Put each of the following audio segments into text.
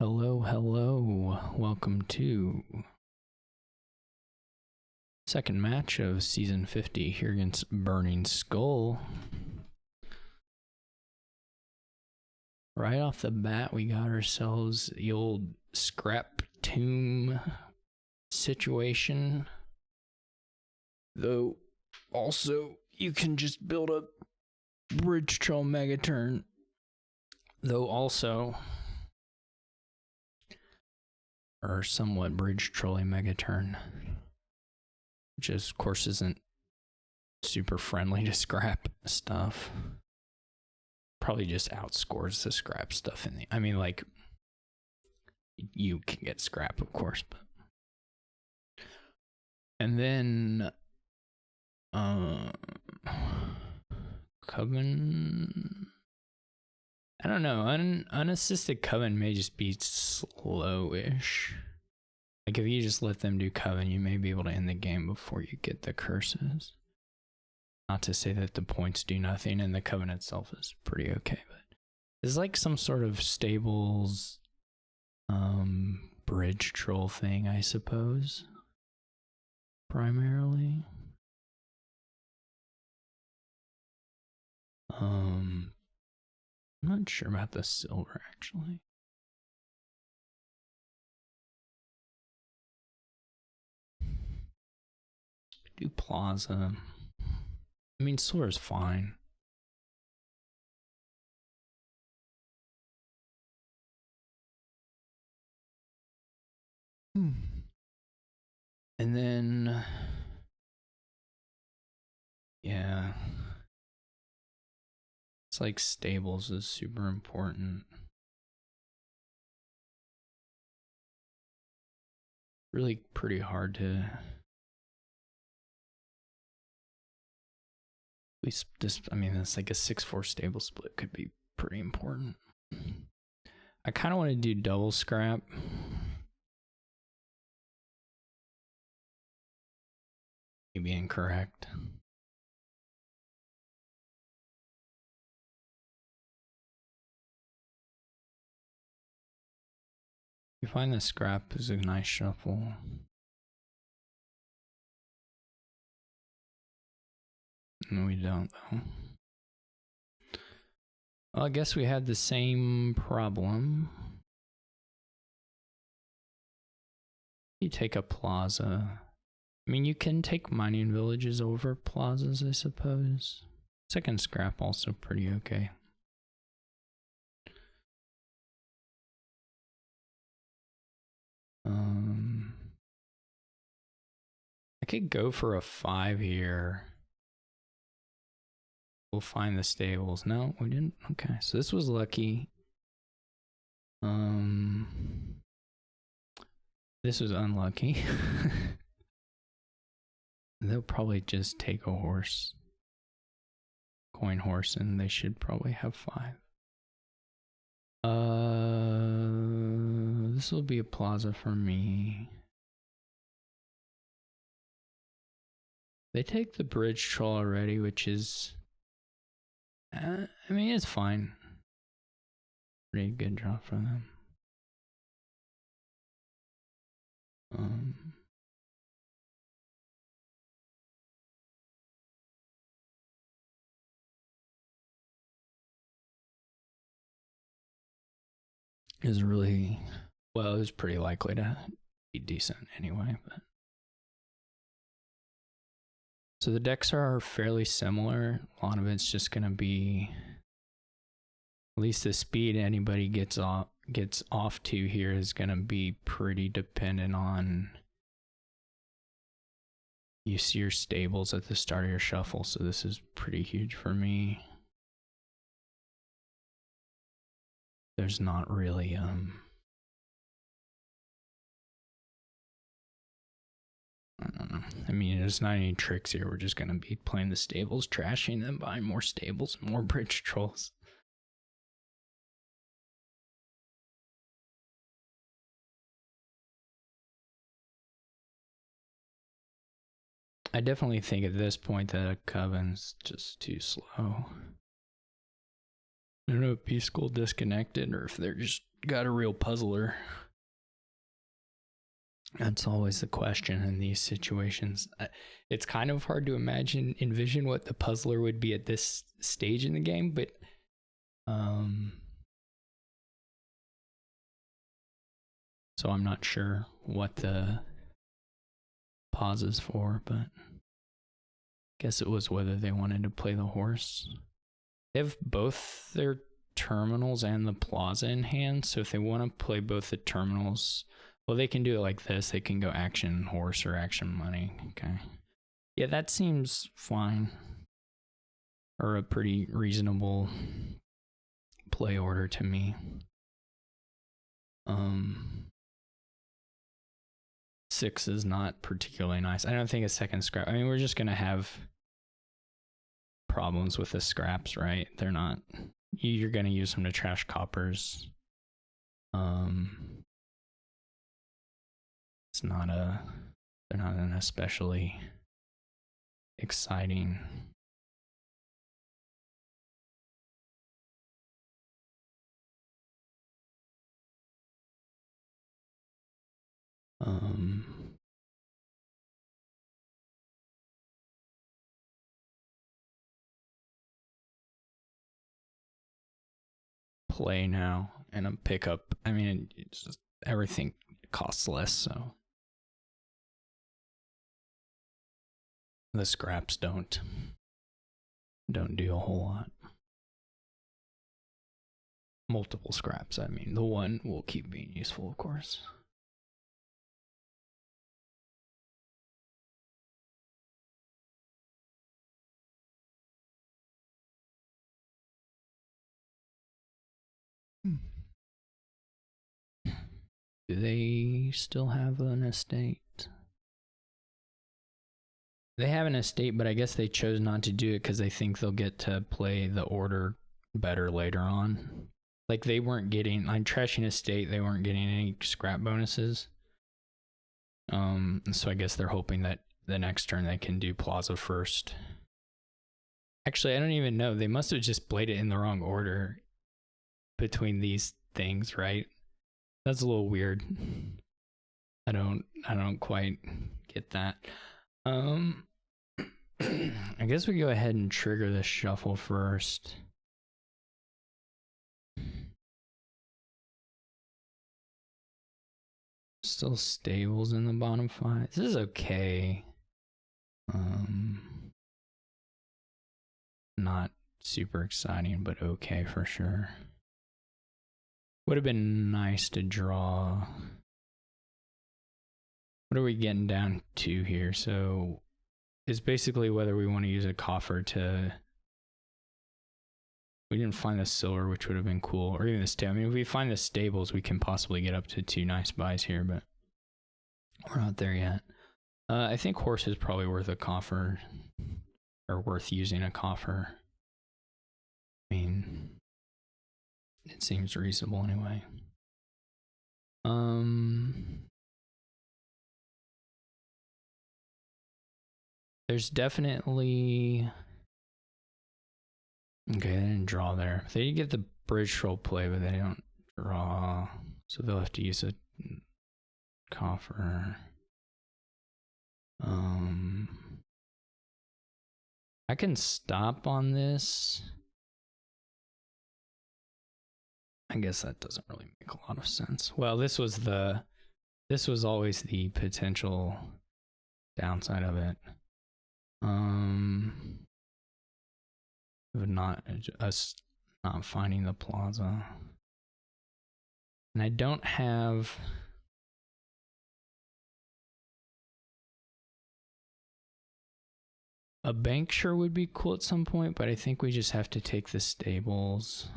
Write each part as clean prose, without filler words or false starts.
Hello, hello. Welcome to second match of season 50 here against Burning Skull. Right off the bat, we got ourselves the old scrap tomb situation. Though, also, you can just build a bridge troll megaturn. Though also, or somewhat bridge trolling megaturn, which is, of course isn't super friendly to scrap stuff. Probably just outscores the scrap stuff in the, I mean, like, you can get scrap, of course, but. And then Coven, I don't know, unassisted Coven may just be slowish. Like, if you just let them do Coven, you may be able to end the game before you get the curses. Not to say that the points do nothing and the Coven itself is pretty okay, but it's like some sort of stables bridge troll thing, I suppose. Primarily. I'm not sure about the silver actually. Do Plaza. I mean, silver is fine. And then, yeah. It's like stables is super important. Really pretty hard to. At least this, I mean, it's like a 6-4 stable split could be pretty important. I kind of want to do double scrap. Maybe incorrect. You find the scrap is a nice shuffle. No, we don't, though. Well, I guess we had the same problem. You take a plaza. I mean, you can take mining villages over plazas, I suppose. Second scrap also pretty okay. I could go for a 5 here. We'll find the stables. No, we didn't. Okay, so this was lucky. This was unlucky. They'll probably just take a horse. Coin horse, and they should probably have 5. This will be a plaza for me. They take the bridge troll already, which is, I mean, it's fine. Pretty good draw for them. It was really, well, it was pretty likely to be decent anyway, but. So the decks are fairly similar. A lot of it's just gonna be, at least the speed anybody gets off to here is gonna be pretty dependent on you see your stables at the start of your shuffle. So this is pretty huge for me. There's not really I don't know. I mean, there's not any tricks here. We're just gonna be playing the stables, trashing them, buying more stables, more bridge trolls. I definitely think at this point that a Coven's just too slow. I don't know if Peace School disconnected or if they're just got a real puzzler. That's always the question in these situations. It's kind of hard to envision what the puzzler would be at this stage in the game, but so I'm not sure what the pause is for, but guess it was whether they wanted to play the horse. They have both their terminals and the plaza in hand, so if they want to play both the terminals, well, they can do it like this. They can go action horse or action money. Okay. Yeah, that seems fine. Or a pretty reasonable play order to me. 6 is not particularly nice. I don't think a second scrap. I mean, we're just gonna have problems with the scraps, right? They're not. You're gonna use them to trash coppers. It's not a. They're not an especially exciting. Play now and a pickup. I mean, it's just everything costs less, so the scraps don't do a whole lot. Multiple scraps, I mean. The one will keep being useful, of course. Do they still have an estate? They have an estate, but I guess they chose not to do it because they think they'll get to play the order better later on. Like they weren't getting, like trashing estate, they weren't getting any scrap bonuses. So I guess they're hoping that the next turn they can do plaza first. Actually, I don't even know. They must have just played it in the wrong order between these things, right? That's a little weird. I don't quite get that. I guess we go ahead and trigger the shuffle first. Still stables in the bottom 5. This is okay. Not super exciting, but okay for sure. Would have been nice to draw. What are we getting down to here? So it's basically whether we want to use a coffer to. We didn't find the silver, which would have been cool, or even the stable. I mean, if we find the stables, we can possibly get up to 2 nice buys here, but we're not there yet. I think horse is probably worth a coffer, or worth using a coffer. I mean, it seems reasonable anyway. There's definitely. Okay, they didn't draw there. They did get the bridge troll play, but they don't draw. So they'll have to use a coffer. I can stop on this. I guess that doesn't really make a lot of sense. Well, this was always the potential downside of it. Us not finding the plaza. And I don't have. A bank sure would be cool at some point, but I think we just have to take the stables.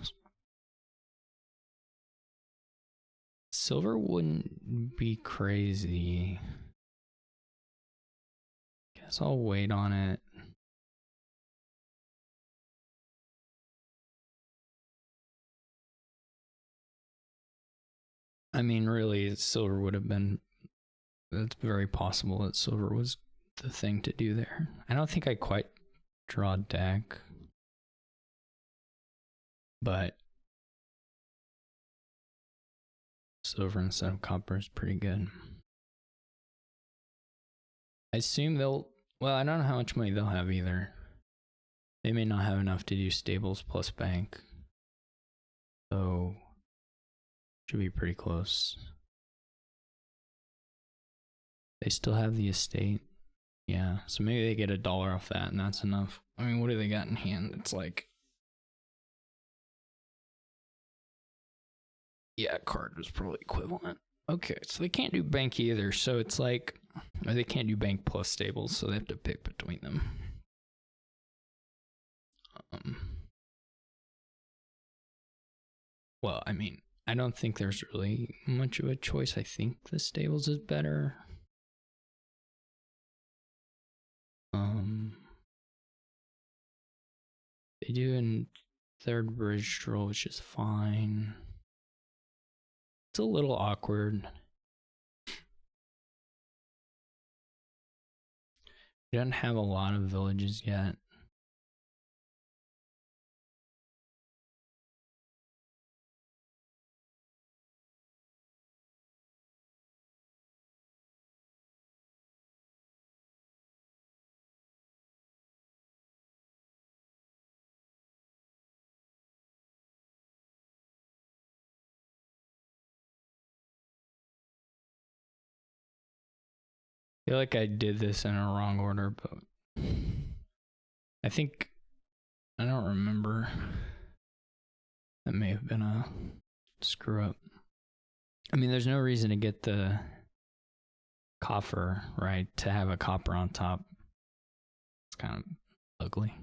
Silver wouldn't be crazy. Guess I'll wait on it. I mean, really, silver would have been. It's very possible that silver was the thing to do there. I don't think I quite draw deck, but silver instead of copper is pretty good. I assume they'll, well, I don't know how much money they'll have either. They may not have enough to do stables plus bank. So, should be pretty close. They still have the estate. Yeah, so maybe they get $1 off that and that's enough. I mean, what do they got in hand? It's like, yeah, card was probably equivalent. Okay, so they can't do bank either. So it's like, or they can't do bank plus stables, so they have to pick between them. Well, I mean, I don't think there's really much of a choice. I think the stables is better. They do in third bridge troll, which is fine. It's a little awkward. We don't have a lot of villages yet. I feel like I did this in a wrong order, but I think, I don't remember. That may have been a screw up. I mean, there's no reason to get the coffer, right? To have a copper on top. It's kind of ugly.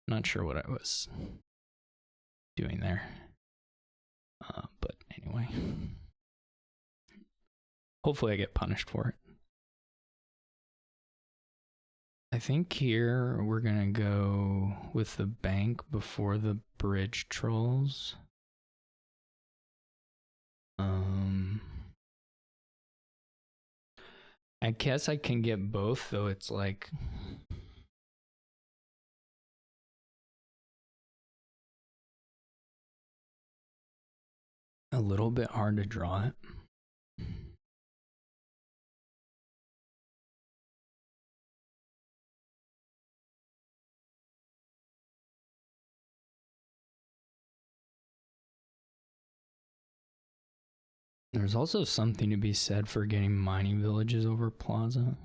Not sure what I was doing there. But anyway. Hopefully I get punished for it. I think here we're gonna go with the bank before the bridge trolls. I guess I can get both, though it's like a little bit hard to draw it. There's also something to be said for getting mining villages over plaza.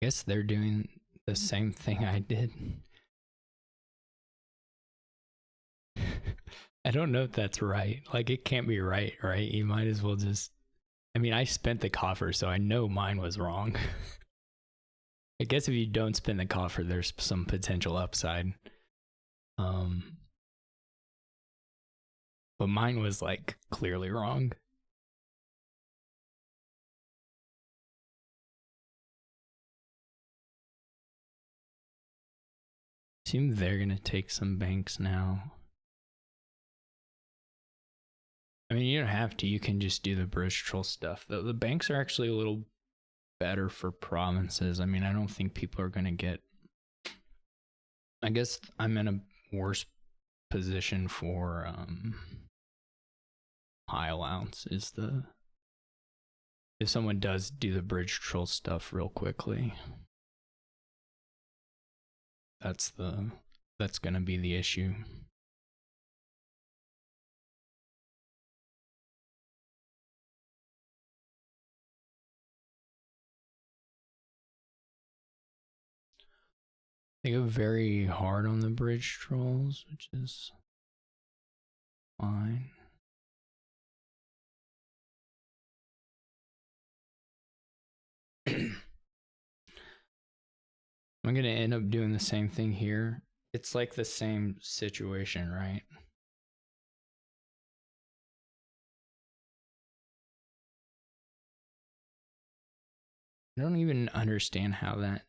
I guess they're doing the same thing I did. I don't know if that's right. Like, it can't be right, right? You might as well just... I mean, I spent the coffer, so I know mine was wrong. I guess if you don't spend the coffer, there's some potential upside. But mine was, like, clearly wrong. Assume they're gonna take some banks now. I mean, you don't have to. You can just do the bridge troll stuff. The banks are actually a little better for provinces. I mean, I don't think people are gonna get... I guess I'm in a worse position for high allowance is the... If someone does do the bridge troll stuff real quickly. That's gonna be the issue. They go very hard on the bridge trolls, which is fine. I'm gonna end up doing the same thing here. It's like the same situation, right? I don't even understand how that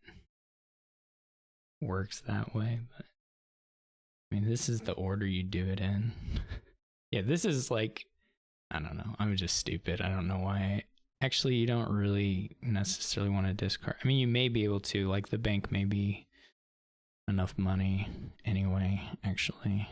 works that way, but I mean, this is the order you do it in. Yeah, this is like, I don't know. I'm just stupid. I don't know why. Actually, you don't really necessarily want to discard. I mean, you may be able to, like the bank may be enough money anyway, actually.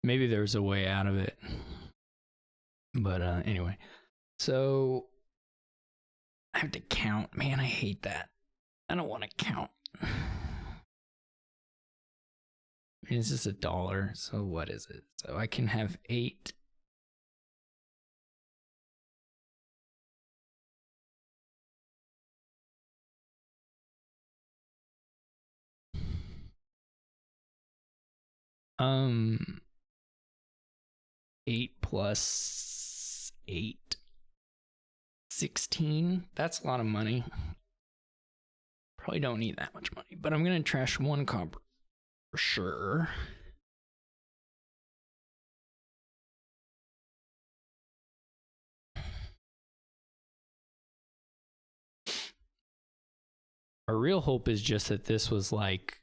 Maybe there's a way out of it. But anyway, so I have to count. Man, I hate that. I don't want to count. I mean, it's just $1. So what is it? So I can have 8. Um, 8 plus 8. 16. That's a lot of money. Probably don't need that much money, but I'm gonna trash 1 copper for sure. Our real hope is just that this was like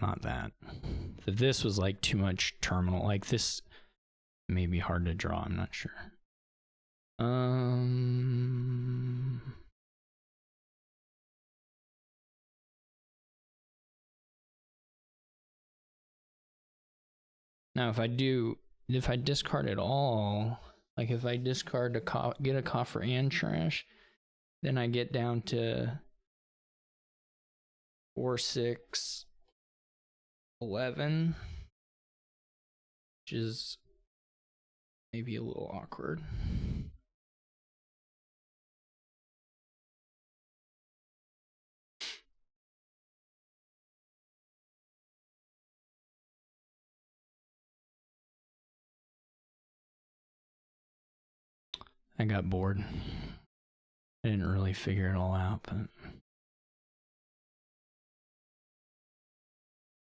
not that this was like too much terminal. Like this may be hard to draw, I'm not sure. Now if I discard it all, like if I discard get a coffer and trash, then I get down to 4, 6, 11, which is maybe a little awkward. I got bored. I didn't really figure it all out, but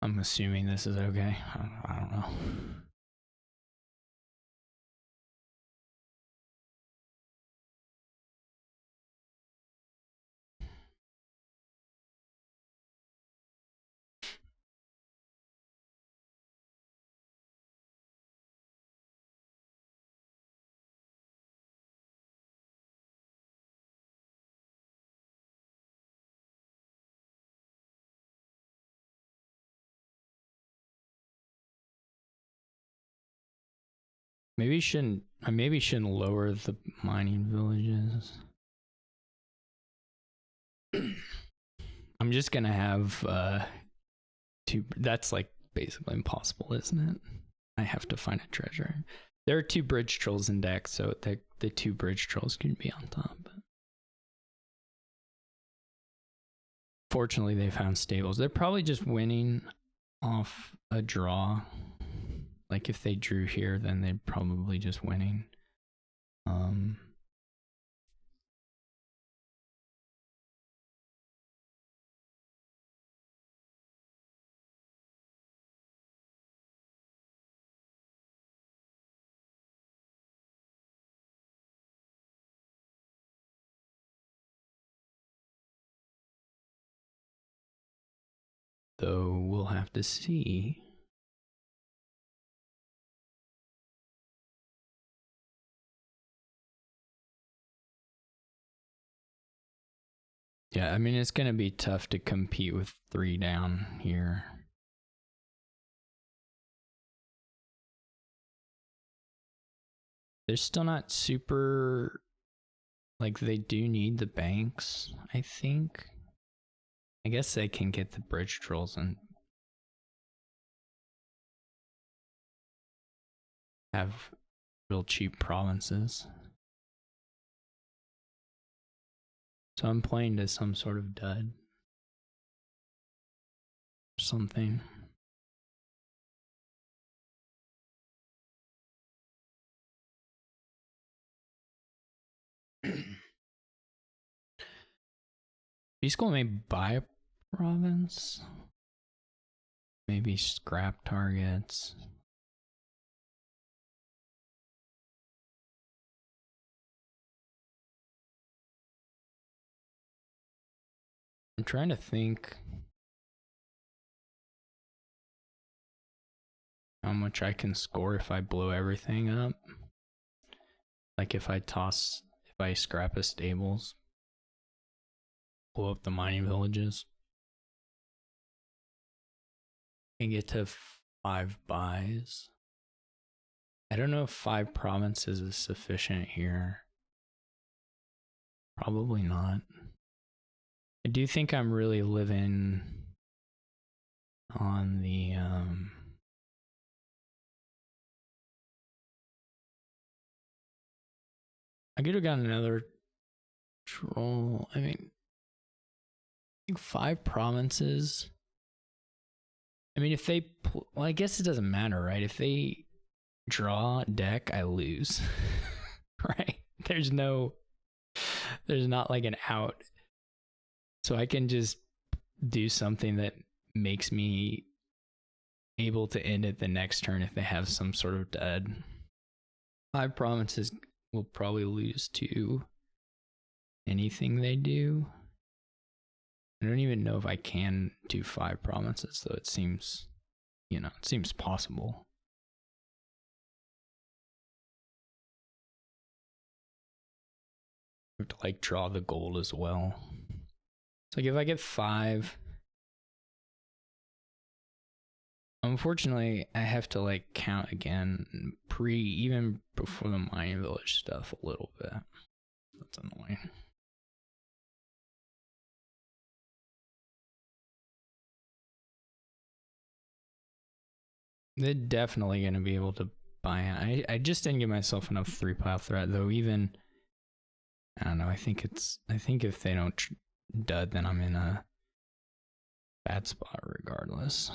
I'm assuming this is okay. I don't know. I maybe shouldn't lower the mining villages. I'm just gonna have 2. That's like basically impossible, isn't it? I have to find a treasure. There are 2 bridge trolls in deck, so the 2 bridge trolls can be on top. But fortunately, they found stables. They're probably just winning off a draw. Like if they drew here, then they're probably just winning. Though we'll have to see. Yeah, I mean, it's going to be tough to compete with 3 down here. They're still not super, like, they do need the banks, I think. I guess they can get the bridge trolls and have real cheap provinces. So I'm playing to some sort of dud. Something. B-School may buy a province. Maybe scrap targets. I'm trying to think how much I can score if I blow everything up. Like if I scrap a stables, blow up the mining villages, and get to 5 buys. I don't know if 5 provinces is sufficient here. Probably not. I do think I'm really living on the I could have gotten another troll. I mean, I think 5 provinces. I mean, if they well, I guess it doesn't matter, right? If they draw deck, I lose. Right? There's not like an out. So I can just do something that makes me able to end it the next turn if they have some sort of dud. 5 provinces will probably lose to anything they do. I don't even know if I can do 5 provinces, though. It seems, it seems possible. I have to like draw the gold as well. So like if I get 5, unfortunately I have to like count again even before the mining village stuff a little bit. That's annoying. They're definitely going to be able to buy it. I just didn't give myself enough 3-pile threat, though. Even I don't know. I think if they don't dud, then I'm in a bad spot regardless.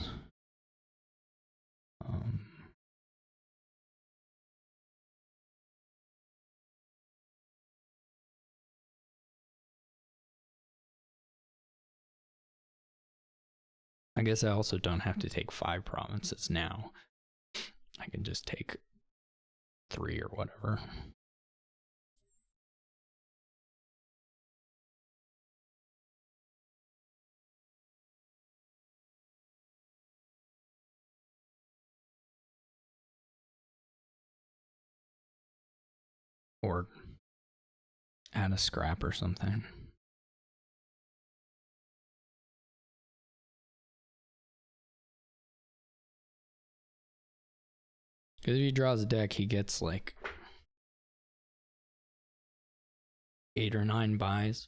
I guess I also don't have to take 5 provinces now. I can just take 3 or whatever. Or add a scrap or something. Because if he draws a deck, he gets like 8 or 9 buys.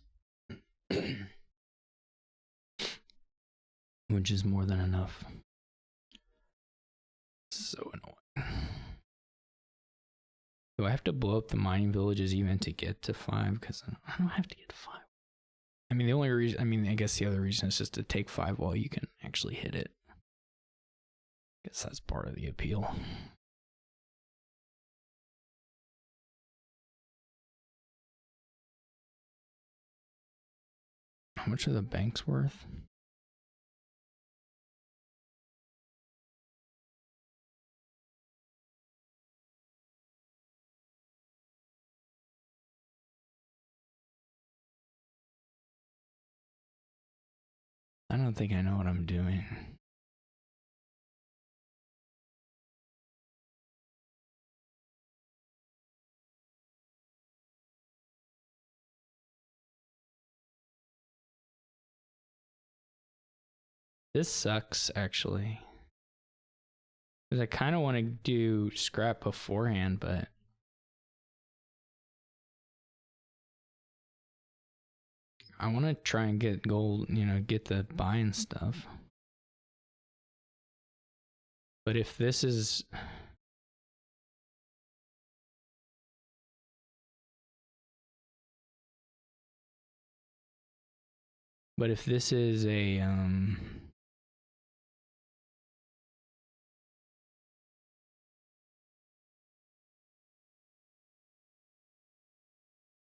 Which is more than enough. So annoying. Do I have to blow up the mining villages even to get to 5? Because I don't have to get 5. I mean, I guess the other reason is just to take 5 while you can actually hit it. I guess that's part of the appeal. How much are the banks worth? I don't think I know what I'm doing. This sucks, actually. Because I kind of want to do scrap beforehand, but I want to try and get gold, get the buying stuff. But if this is... But if this is a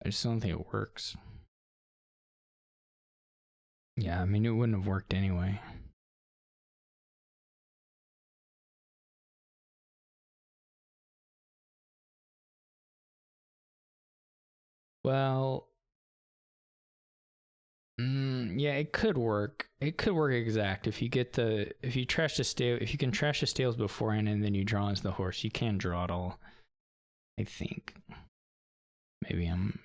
I just don't think it works. Yeah, I mean, it wouldn't have worked anyway. Well, yeah, it could work. It could work exact if you trash the stable, if you can trash the stables beforehand and then you draw into the horse, you can draw it all. I think. Maybe I'm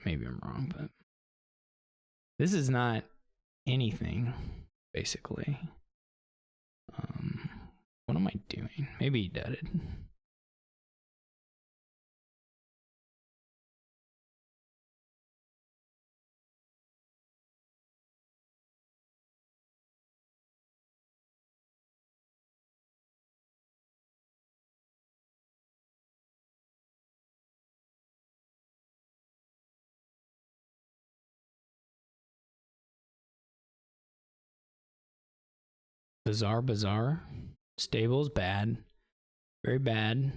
wrong, but this is not anything, basically. What am I doing? Maybe he did it. Bizarre. Stables, bad. Very bad.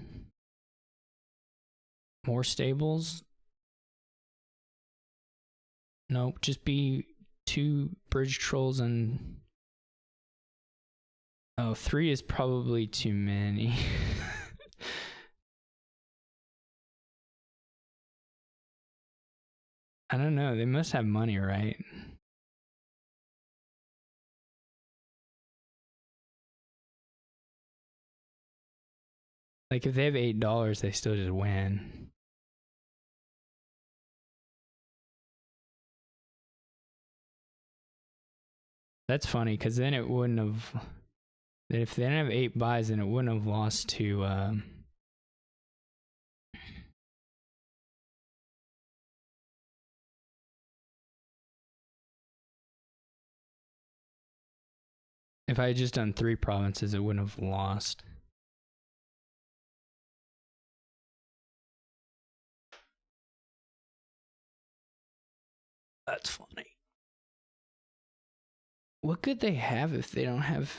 More stables. Nope, just be 2 bridge trolls and... Oh, 3 is probably too many. I don't know, they must have money, right? Like if they have $8, they still just win. That's funny, because then it wouldn't have... If they didn't have 8 buys, then it wouldn't have lost to... If I had just done 3 provinces, it wouldn't have lost. That's funny. What could they have if they don't have...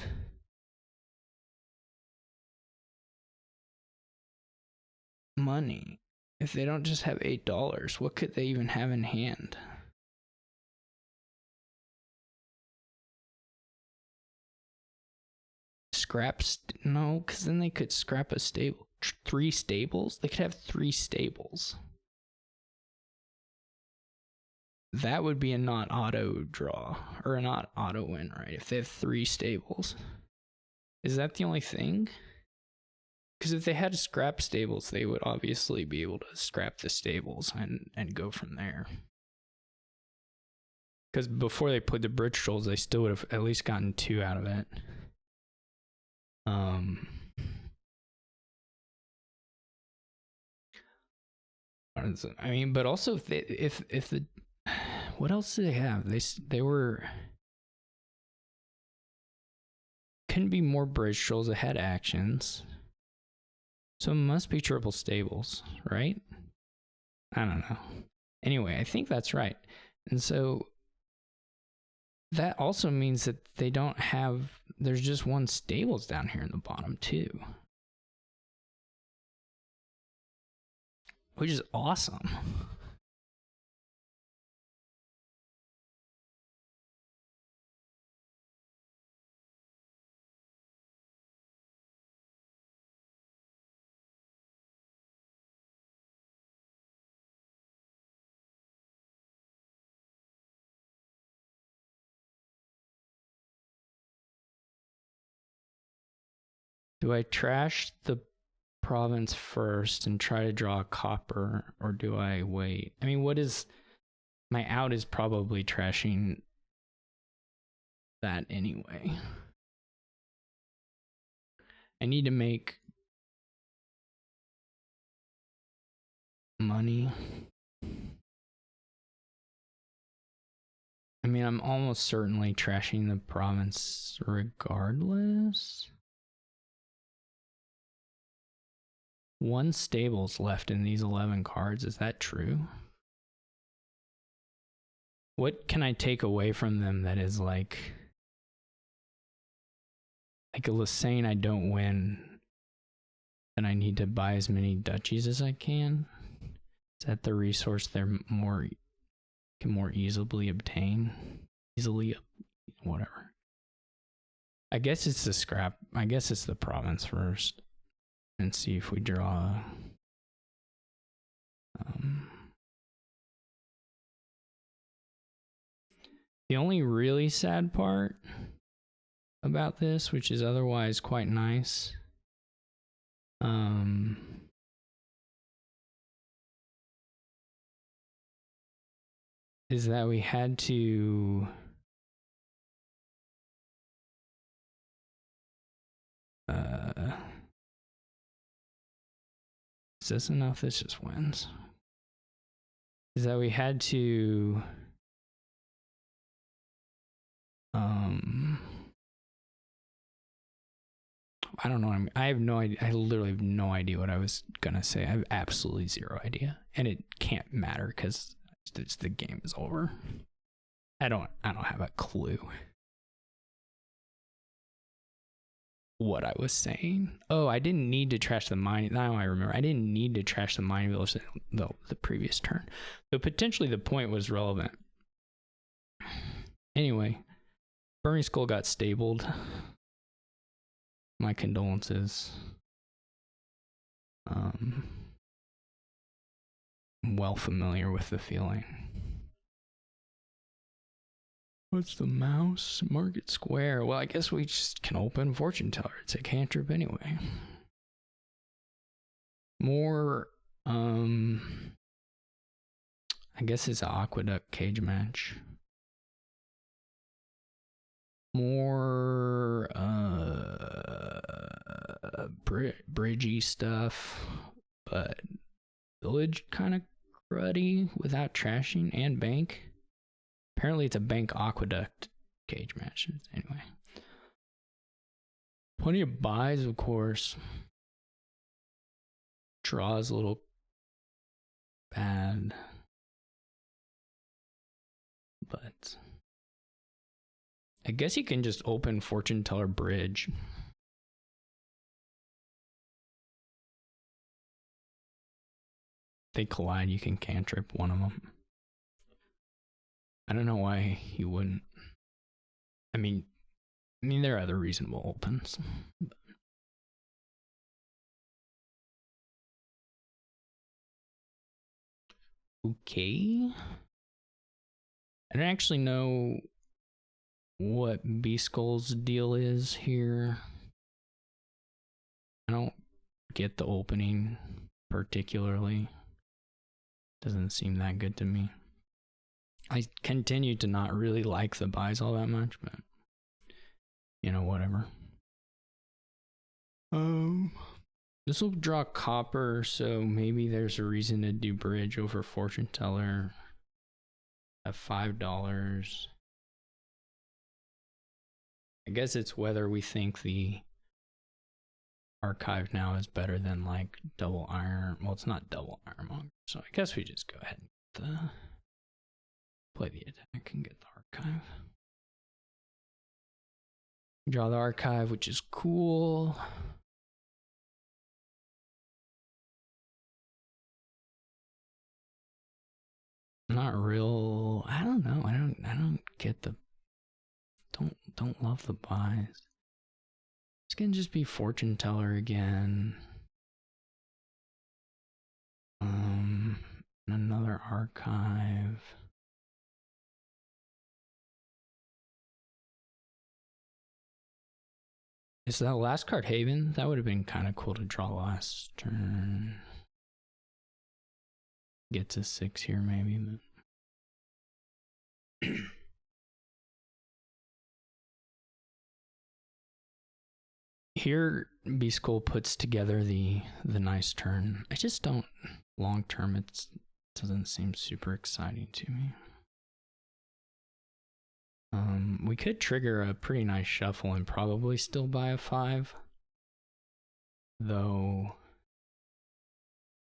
money? If they don't just have $8, what could they even have in hand? Scraps? No, because then they could scrap a stable. 3 stables? They could have 3 stables. That would be a not auto draw, or a not auto win, right? If they have 3 stables. Is that the only thing? Because if they had scrap stables, they would obviously be able to scrap the stables and go from there. Because before they put the bridge trolls, they still would have at least gotten 2 out of it. I mean, but also if the what else do they have? They were couldn't be more bridge trolls. They had actions, so it must be triple stables, right? I don't know. Anyway, I think that's right, and so that also means that they don't have. There's just 1 stables down here in the bottom too, which is awesome. Do I trash the province first and try to draw a copper, or do I wait? I mean, what is my out is probably trashing that anyway. I need to make money. I mean, I'm almost certainly trashing the province regardless. 1 stable's left in these 11 cards. Is that true? What can I take away from them that is like saying I don't win and I need to buy as many duchies as I can? Is that the resource they're can more easily obtain? Whatever. I guess it's the scrap. I guess it's the province first, and see if we draw. The only really sad part about this, which is otherwise quite nice, is that we had to is this enough? This just wins. Is that we had to I don't know. I have no idea. I literally have no idea what I was gonna say. I have absolutely zero idea, and it can't matter because the game is over. I don't have a clue what I was saying. Oh, I didn't need to trash the mine. Now I remember. I didn't need to trash the mine village the previous turn. So potentially the point was relevant. Anyway, Burning Skull got stabled. My condolences. Well familiar with the feeling. What's the mouse? Market Square. Well, I guess we just can open Fortune Teller. It's a cantrip anyway. More, I guess it's an Aqueduct cage match. More, bridgey stuff, but village kind of cruddy without trashing, and bank. Apparently it's a bank aqueduct cage match. Anyway. Plenty of buys, of course. Draws a little bad. But I guess you can just open Fortune Teller Bridge. They collide, you can cantrip one of them. I don't know why you wouldn't. I mean there are other reasonable opens. Okay. I don't actually know what B-Skull's deal is here. I don't get the opening particularly. Doesn't seem that good to me. I continue to not really like the buys all that much, but you know, whatever. This will draw copper, so maybe there's a reason to do bridge over Fortune Teller at $5. I guess it's whether we think the archive now is better than like double iron. Well, it's not double ironmonger, so I guess we just go ahead and play the attack and get the archive. Draw the archive, which is cool. Not real. I don't know. I don't get the. Don't love the buys. It's gonna just be Fortune Teller again. Another archive. Is that last card Haven? That would have been kind of cool to draw last turn. Get to 6 here maybe, but here B-Skull puts together the nice turn. I just don't, long term it doesn't seem super exciting to me. We could trigger a pretty nice shuffle and probably still buy a 5, though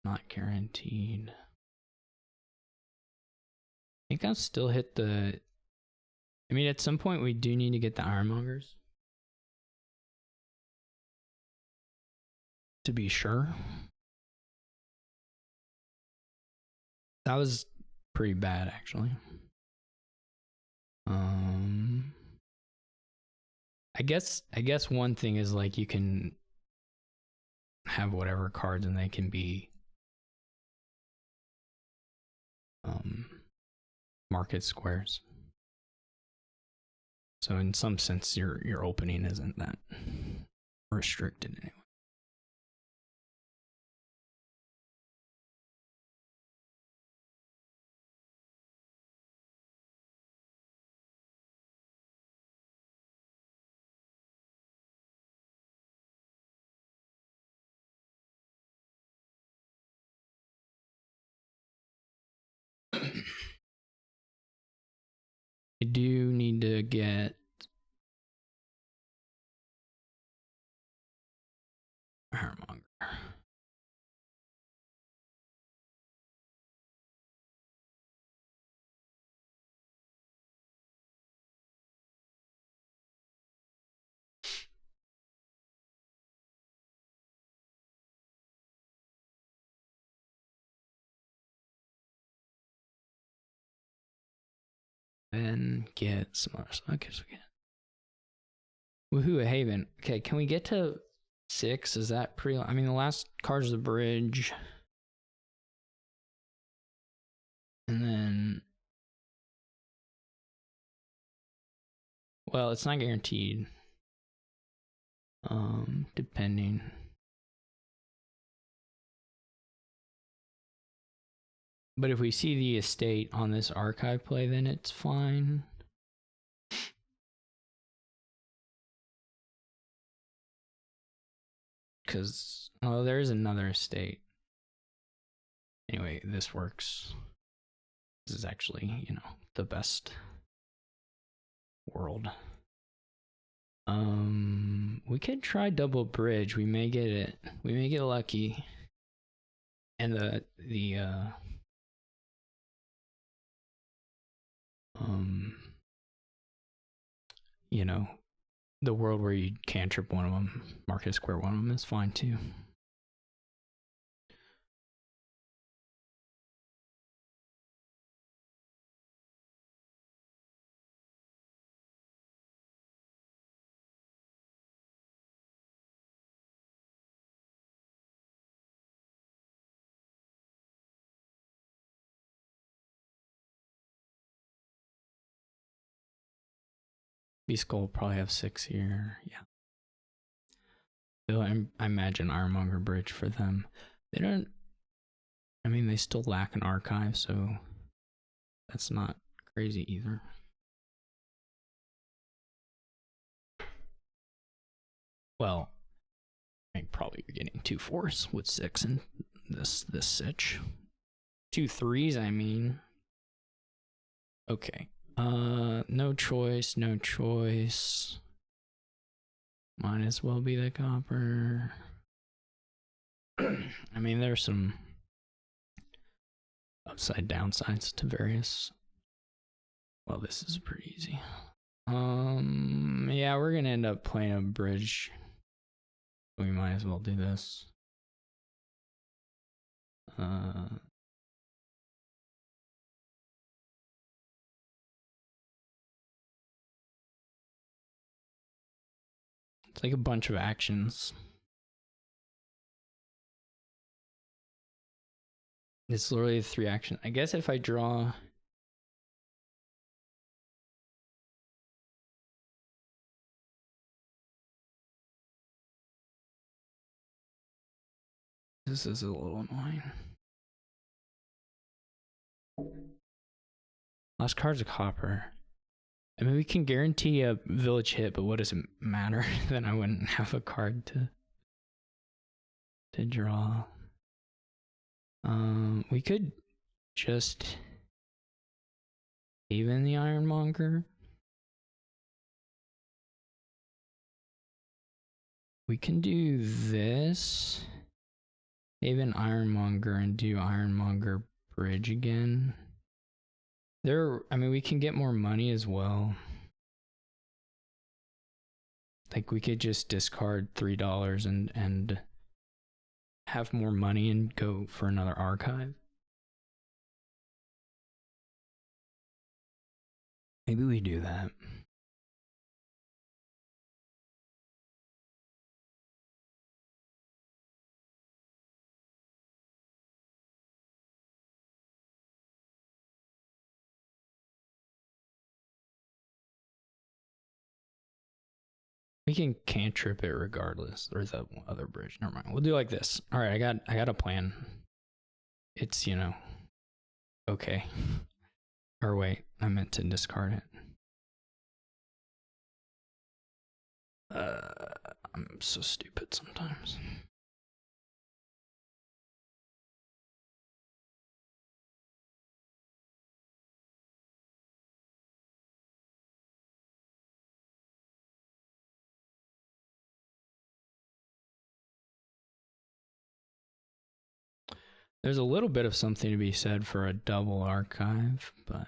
not guaranteed. think I'll still hit the. I mean, at some point we do need to get the Ironmongers. To be sure. That was pretty bad, actually. I guess one thing is like you can have whatever cards and they can be market squares. So in some sense your opening isn't that restricted anyway. I do need to get Ironmonger. Then get some other stuff. Okay, so again. Woohoo, a Haven. Okay, can we get to 6? Is that pretty? I mean, the last card's the bridge. And then. Well, it's not guaranteed. Depending. But if we see the estate on this archive play, then it's fine. Because, oh, there is another estate. Anyway, this works. This is actually, you know, the best world. We could try double bridge. We may get it. We may get lucky. And you know, the world where you cantrip one of them, market square one of them is fine too. B-Skull will probably have 6 here. Yeah. So I imagine Ironmonger Bridge for them. They don't. I mean, they still lack an archive, so that's not crazy either. Well, I think probably you're getting 2 4s with 6 in this sitch. 2 3s, I mean. Okay. No choice, no choice. Might as well be the copper. I mean, there's some upside downsides to various. Well, this is pretty easy. Yeah, we're gonna end up playing a bridge. We might as well do this. It's like a bunch of actions. It's literally 3 actions. I guess if I draw. This is a little annoying. Last card's a copper. I mean, we can guarantee a village hit, but what does it matter? Then I wouldn't have a card to draw. We could just even the Ironmonger. We can do this. Even Ironmonger and do Ironmonger Bridge again. I mean, we can get more money as well. Like, we could just discard $3 and have more money and go for another archive. Maybe we do that. We can cantrip it regardless. There's that other bridge. Never mind. We'll do like this. All right, I got a plan. It's, you know, okay. Or wait, I meant to discard it. I'm so stupid sometimes. There's a little bit of something to be said for a double archive, but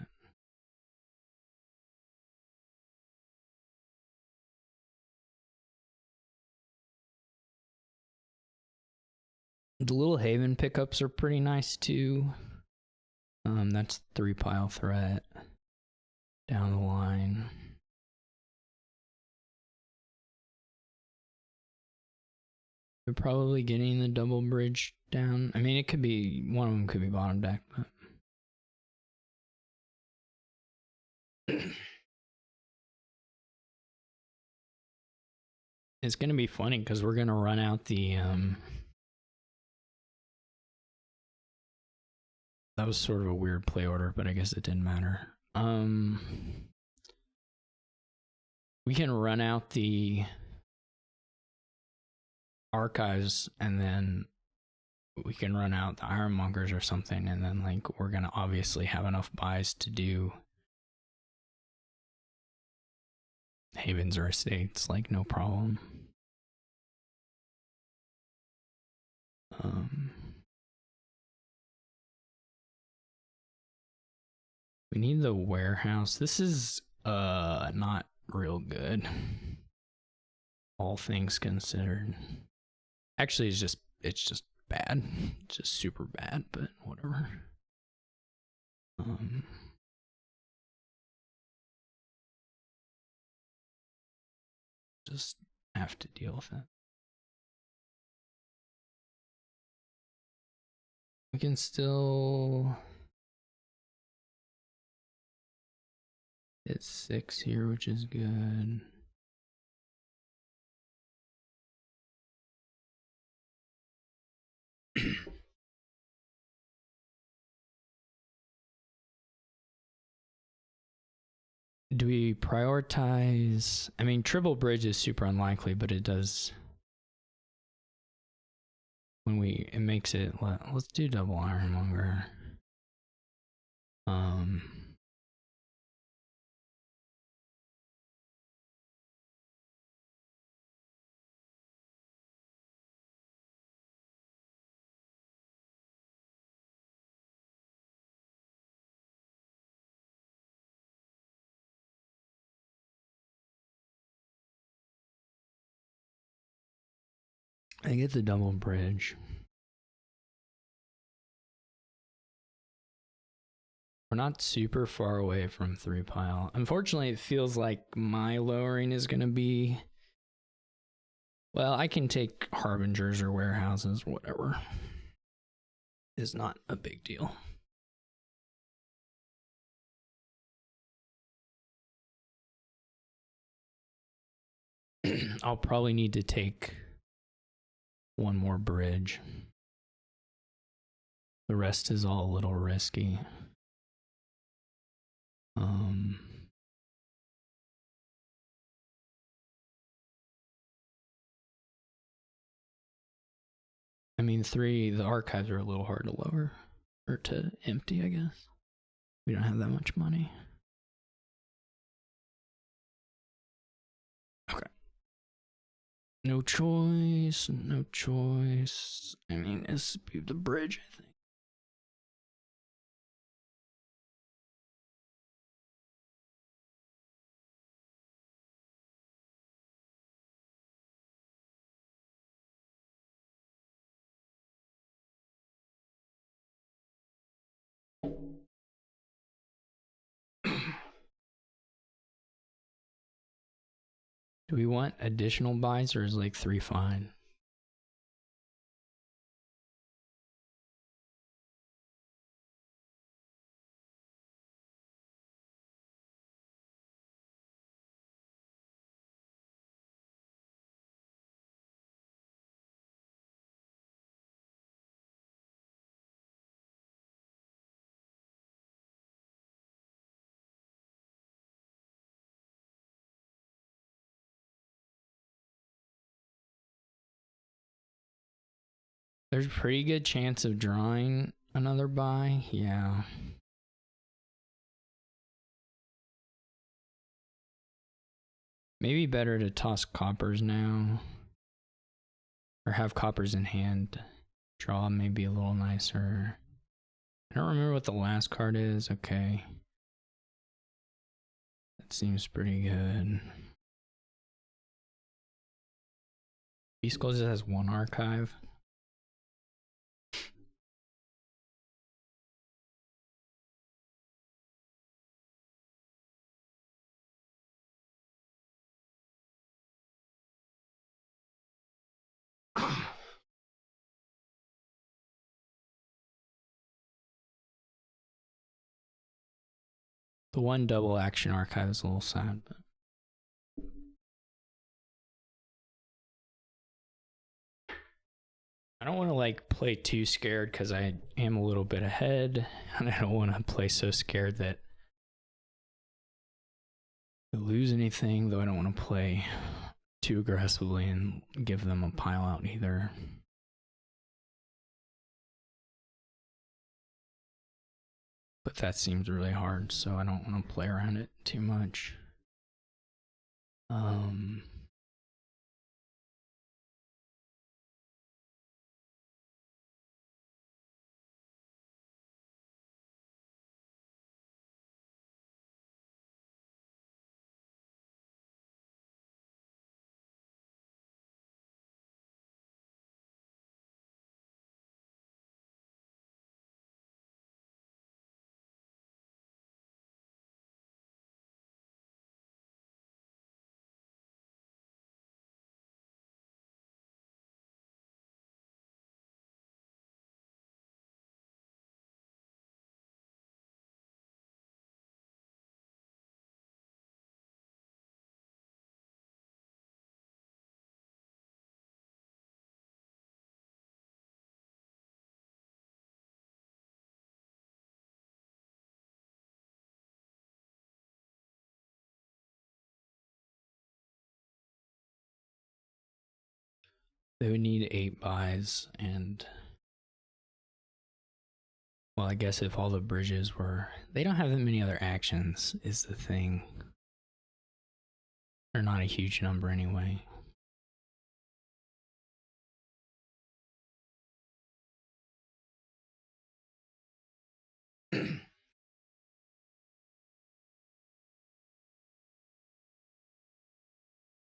the little Haven pickups are pretty nice too. That's 3-pile threat down the line. We're probably getting the double bridge down. I mean, it could be, one of them could be bottom deck, but it's gonna be funny because we're gonna run out the that was sort of a weird play order, but I guess it didn't matter. We can run out the archives and then we can run out the ironmongers or something, and then like we're gonna obviously have enough buys to do havens or estates, like no problem. We need the warehouse. This is not real good, all things considered. Actually, it's just bad. It's just super bad, but whatever. Just have to deal with it. We can still hit 6 here, which is good. Do we prioritize? I mean, triple bridge is super unlikely, but it does. When it makes it, let's do double ironmonger. I get the double bridge. We're not super far away from 3-pile. Unfortunately, it feels like my lowering is going to be... Well, I can take harbingers or warehouses, whatever. It's not a big deal. I'll probably need to take one more bridge. The rest is all a little risky. I mean, the archives are a little hard to lower or to empty, I guess. We don't have that much money. Okay. No choice, no choice. I mean, it's the bridge, I think. Do we want additional buys or is like 3 fine? There's a pretty good chance of drawing another buy. Yeah. Maybe better to toss coppers now. Or have coppers in hand. Draw may be a little nicer. I don't remember what the last card is. Okay. That seems pretty good. Beast Gold just has 1 archive. The 1 double action archive is a little sad, but I don't want to like play too scared because I am a little bit ahead, and I don't want to play so scared that I lose anything, though I don't want to play too aggressively and give them a pile out either. But that seems really hard, so I don't want to play around it too much. They would need 8 buys, and well, I guess if all the bridges were... They don't have that many other actions, is the thing. They're not a huge number anyway.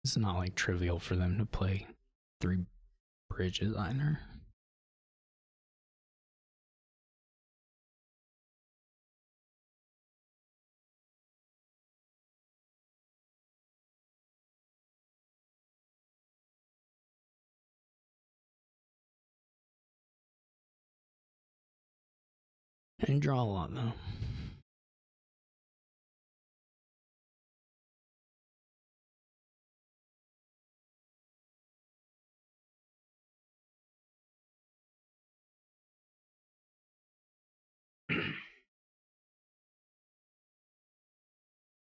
It's not like trivial for them to play 3 bridges either. And draw a lot though.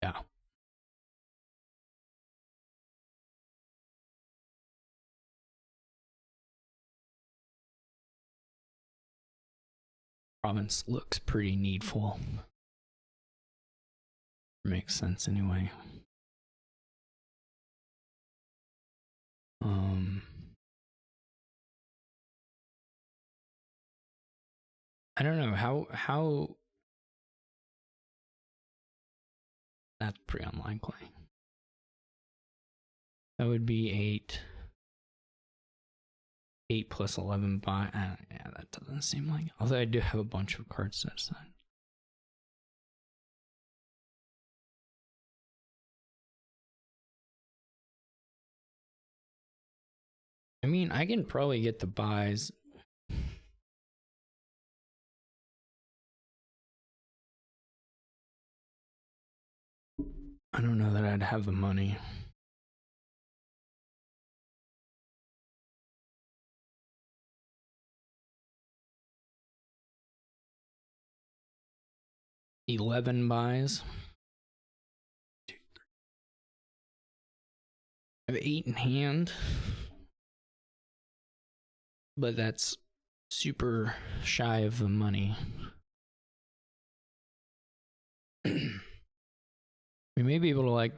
Yeah. Province looks pretty needful. Makes sense anyway. I don't know how that's pretty unlikely. That would be 8 plus 11 by yeah, that doesn't seem like it. Although I do have a bunch of cards set aside. I mean, I can probably get the buys. I don't know that I'd have the money. $11 buys. I have 8 in hand, but that's super shy of the money. We may be able to like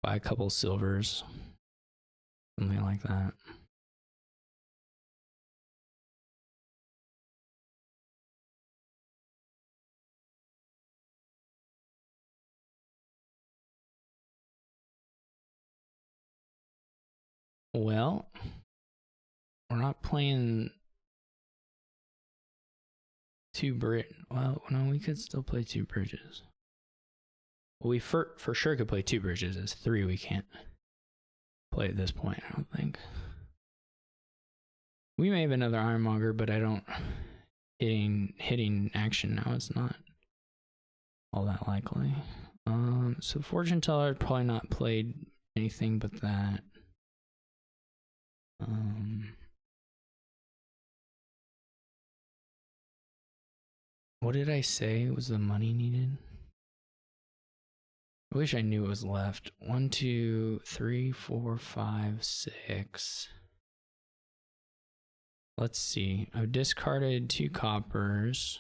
buy a couple silvers, something like that. Well, we're not playing two bridge. Well, no, we could still play two bridges. Well, we for sure could play two bridges. As 3, we can't play at this point, I don't think. We may have another Ironmonger, but I don't. Hitting action now is not all that likely. So Fortune Teller probably not played anything but that. What did I say was the money needed? I wish I knew what was left. 1, 2, 3, 4, 5, 6. Let's see. I've discarded 2 coppers.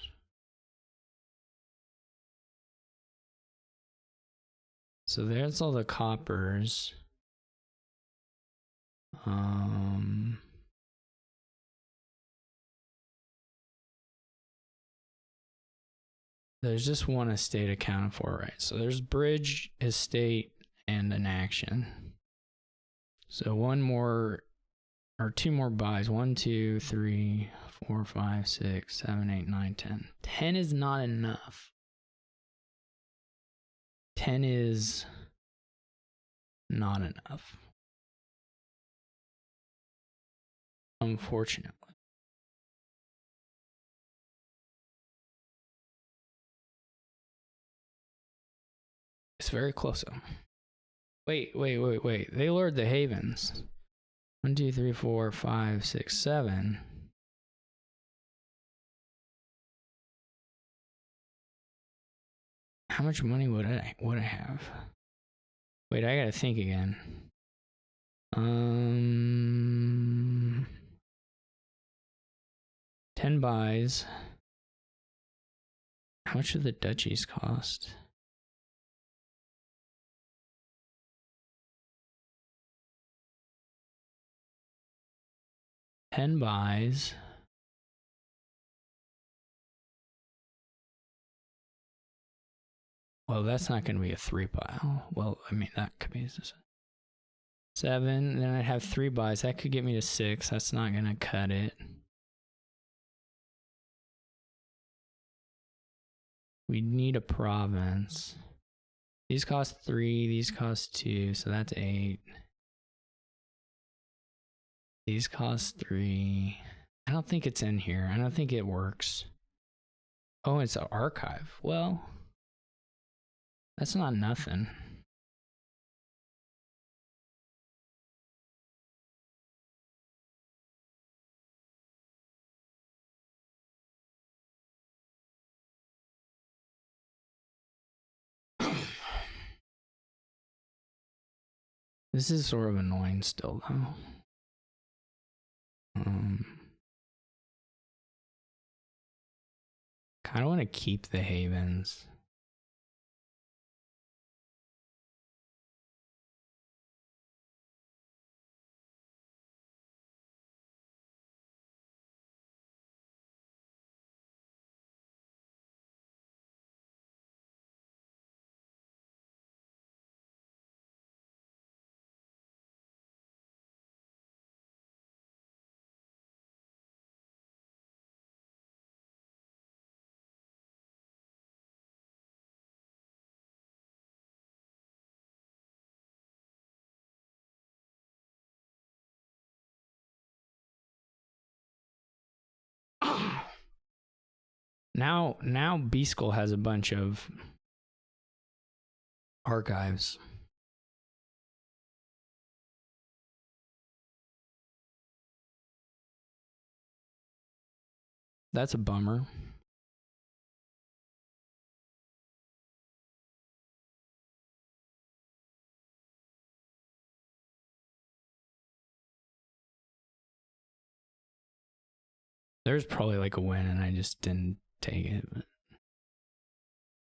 So there's all the coppers. There's just one estate accounted for, right? So there's bridge, estate, and an action. So 1 more or 2 more buys. 1, 2, 3, 4, 5, 6, 7, 8, 9, 10. 10 is not enough. 10 is not enough. Unfortunately. It's very close though. Wait. They lured the havens. 1, 2, 3, 4, 5, 6, 7. How much money would I have? Wait, I gotta think again. 10 buys. How much do the duchies cost? $10 buys. Well, that's not going to be a 3 pile. Well, I mean, that could be 7. Then I'd have 3 buys. That could get me to 6. That's not going to cut it. We need a province. These cost 3. These cost 2. So that's 8. These cost 3. I don't think it's in here. I don't think it works. Oh, it's an archive. Well, that's not nothing. This is sort of annoying still, though. Kind of want to keep the havens. Now B School has a bunch of archives. That's a bummer. There's probably like a win and I just didn't take it. But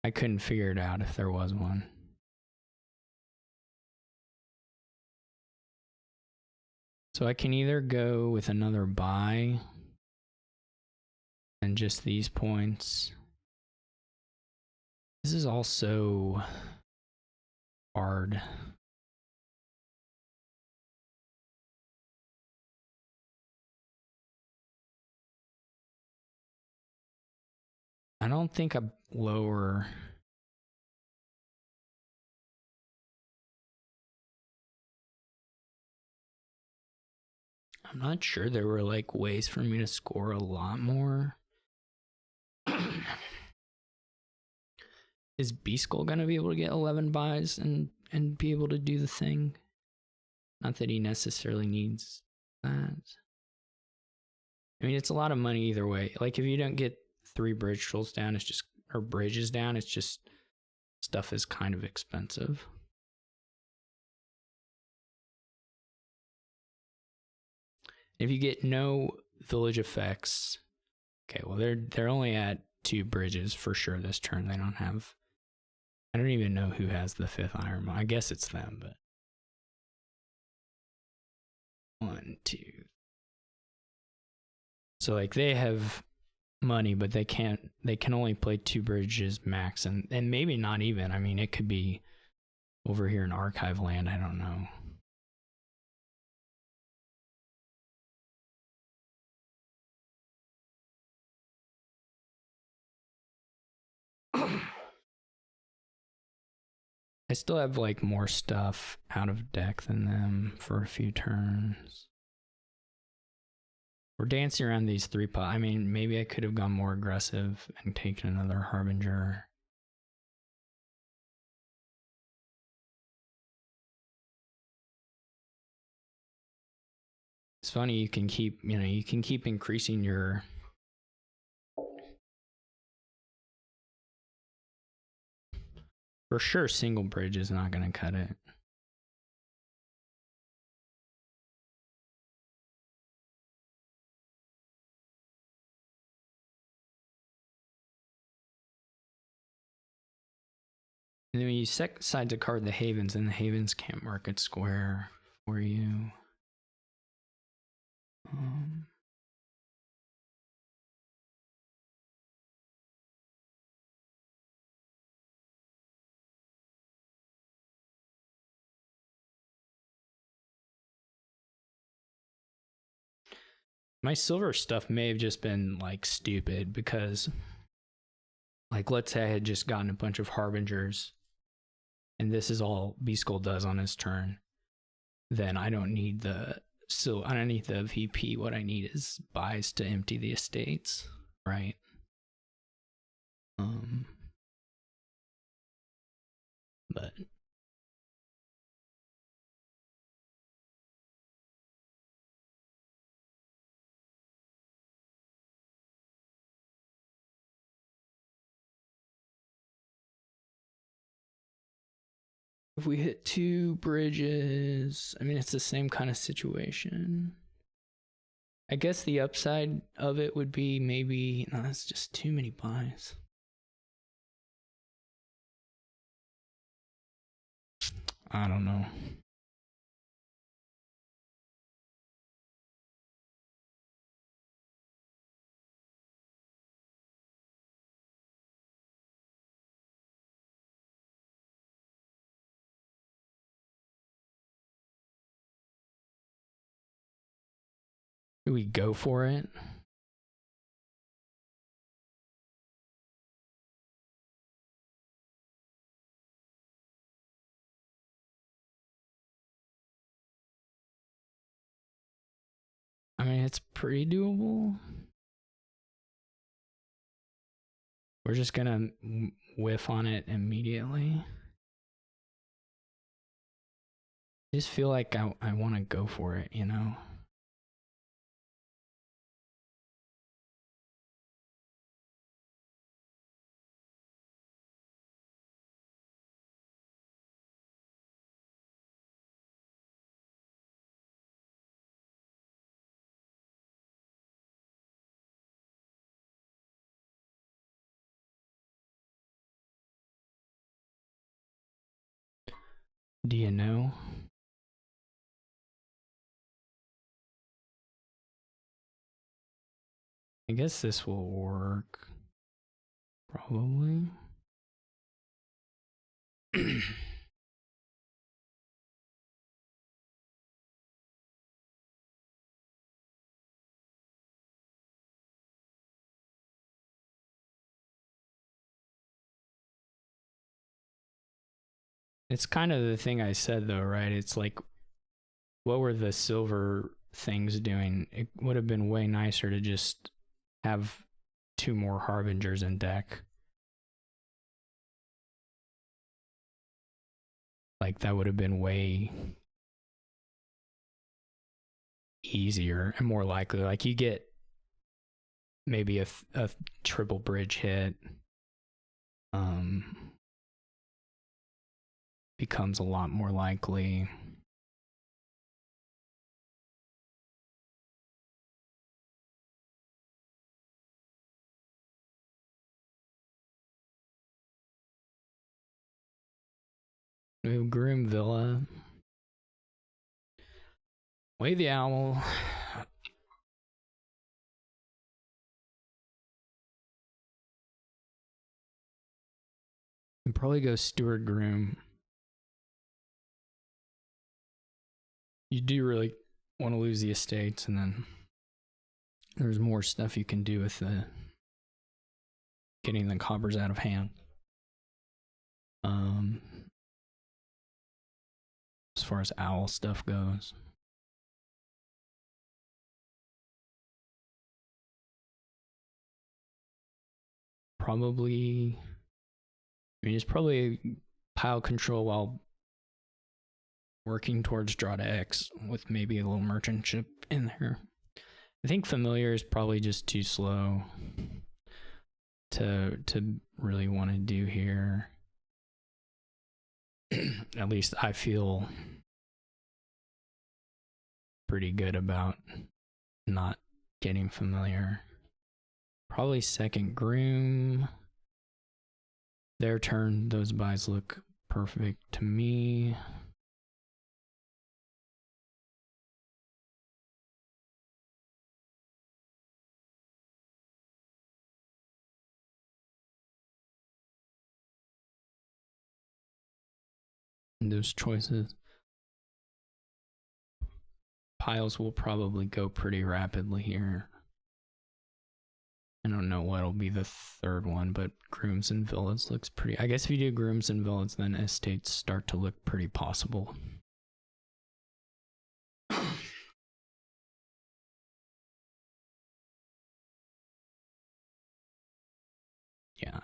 I couldn't figure it out if there was one. So I can either go with another buy and just these points. This is also hard. I don't think a lower. I'm not sure there were like ways for me to score a lot more. Is B Skull gonna be able to get 11 buys and be able to do the thing? Not that he necessarily needs that. I mean, it's a lot of money either way. Like if you don't get 3 bridge trolls down, it's just, or bridges down, it's just stuff is kind of expensive. If you get no village effects, okay, well they're only at 2 bridges for sure this turn. They don't have. I don't even know who has the 5th iron. I guess it's them, but 1, 2. So like they have money, but they can only play 2 bridges max, and maybe not even. I mean, it could be over here in archive land. I don't know. I still have like more stuff out of deck than them for a few turns. We're dancing around these 3 pot. I mean, maybe I could have gone more aggressive and taken another Harbinger. It's funny, you can keep increasing your. For sure, single bridge is not going to cut it. And then when you decide to card the Havens, and the Havens can't market square for you. My silver stuff may have just been like stupid because, like, let's say I had just gotten a bunch of Harbingers and this is all B Skull does on his turn, then I don't need the VP. What I need is buys to empty the estates, right? But if we hit 2 bridges, I mean, it's the same kind of situation. I guess the upside of it would be maybe, no, that's just too many buys. I don't know. Do we go for it? I mean, it's pretty doable. We're just gonna whiff on it immediately. I just feel like I want to go for it, you know? Do you know? I guess this will work. Probably. It's kind of the thing I said though, right? It's like, what were the silver things doing? It would have been way nicer to just have 2 more harbingers in deck. Like that would have been way easier and more likely. Like you get maybe a triple bridge hit. Becomes a lot more likely. We have Groom Villa. Way the Owl. And probably go Steward Groom. You do really want to lose the estates, and then there's more stuff you can do with the getting the coppers out of hand. As far as owl stuff goes. Probably, I mean, it's probably pile control while working towards draw to X with maybe a little merchant ship in there. I think familiar is probably just too slow to really want to do here. At least I feel pretty good about not getting familiar. Probably second Groom. Their turn, those buys look perfect to me. Those choices. Piles will probably go pretty rapidly here. I don't know what'll be the third one, but Grooms and Villas looks pretty. I guess if you do Grooms and Villas, then estates start to look pretty possible. Yeah,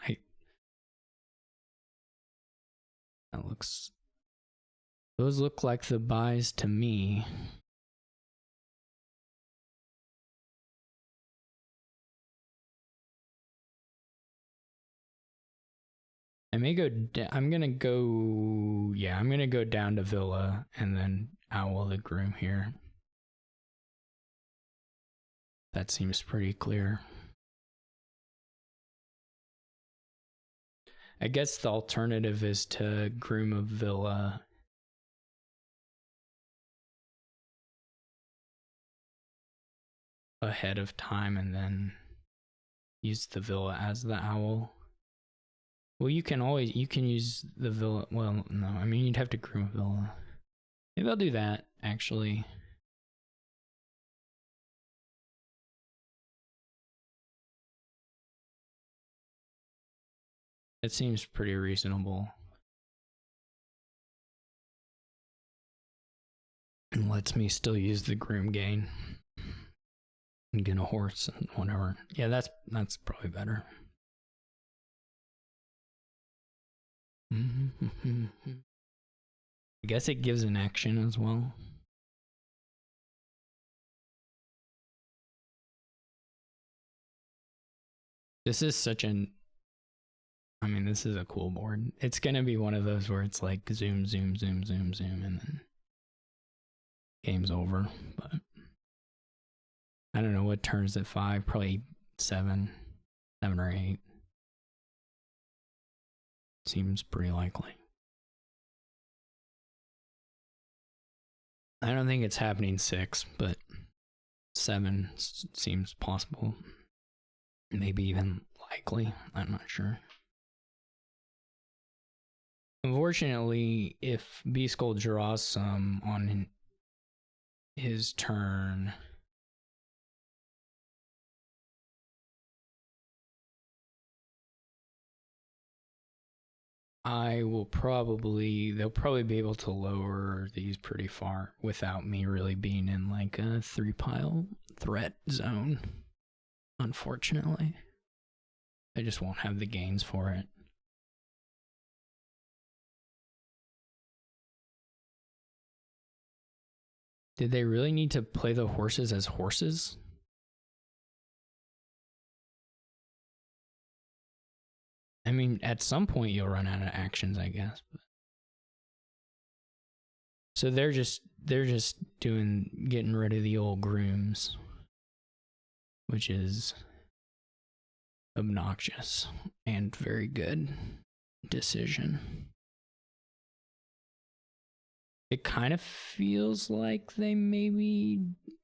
that looks. Those look like the buys to me. I may go. I'm gonna go. Yeah, I'm gonna go down to Villa and then Owl the Groom here. That seems pretty clear. I guess the alternative is to Groom a Villa. Ahead of time and then use the Villa as the Owl. Well, you can use the Villa. Well, no, I mean, you'd have to Groom a Villa. Maybe I'll do that, actually. It seems pretty reasonable. And lets me still use the Groom gain. And get a horse and whatever. Yeah, that's probably better. I guess it gives an action as well. This is such an... I mean, this is a cool board. It's gonna be one of those where it's like zoom, zoom, zoom, zoom, zoom, and then game's over. But I don't know what turns at 5. Probably 7 or 8. Seems pretty likely. I don't think it's happening 6, but 7 seems possible. Maybe even likely. I'm not sure. Unfortunately, if B-Skull draws some on his turn, they'll probably be able to lower these pretty far without me really being in like a 3-pile threat zone. Unfortunately, I just won't have the gains for it. Did they really need to play the horses as horses? I mean, at some point you'll run out of actions, I guess. But... So they're just getting rid of the old grooms, which is obnoxious and very good decision. It kind of feels like they maybe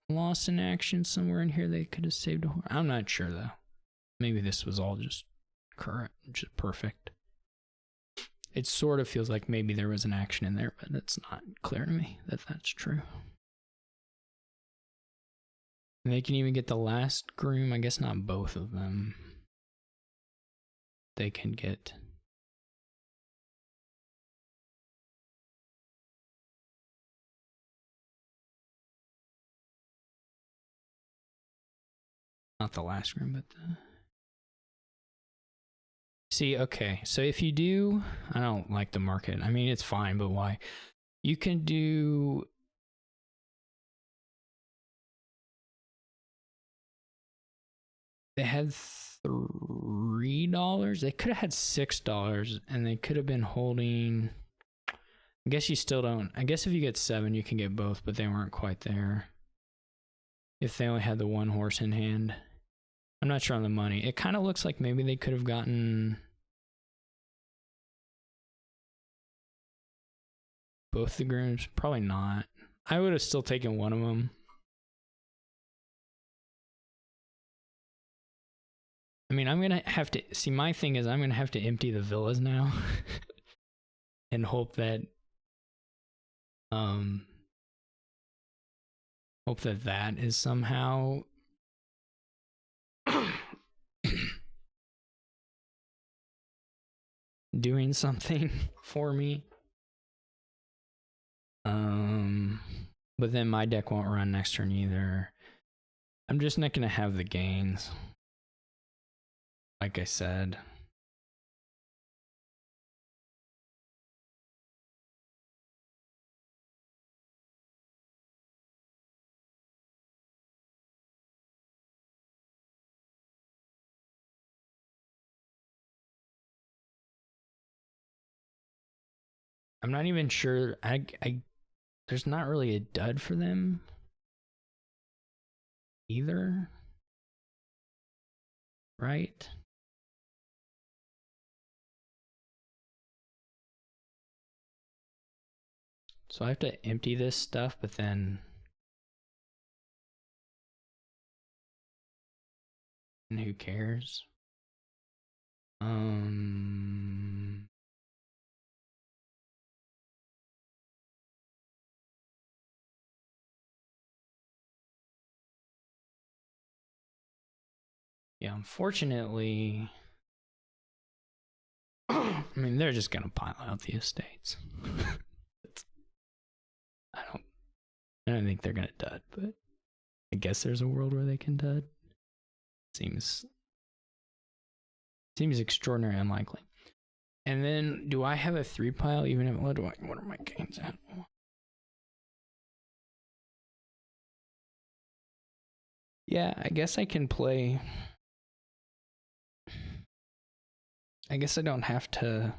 lost an action somewhere in here. They could have saved a horse. I'm not sure though. Maybe this was all just current, just perfect. It sort of feels like maybe there was an action in there, but it's not clear to me that that's true. And they can even get the last groom. I guess not both of them. They can get... Not the last groom, but the... See, okay, so if you do... I don't like the market. I mean, it's fine, but why? You can do... They had $3. They could have had $6, and they could have been holding... I guess you still don't... I guess if you get 7, you can get both, but they weren't quite there. If they only had the one horse in hand. I'm not sure on the money. It kind of looks like maybe they could have gotten... both the grooms. Probably not. I would have still taken one of them. I mean, I'm going to have to... See, my thing is I'm going to have to empty the villas now. And hope that... hope that that is somehow... doing something for me. But then my deck won't run next turn either. I'm just not going to have the gains. Like I said. I'm not even sure. There's not really a dud for them either, right? So I have to empty this stuff, but then and who cares? Yeah, unfortunately, I mean, they're just gonna pile out the estates. I don't think they're gonna dud, but I guess there's a world where they can dud. Seems extraordinarily unlikely. And then, do I have a 3 pile? Even if what are my gains at? Yeah, I guess I can play. I guess I don't have to.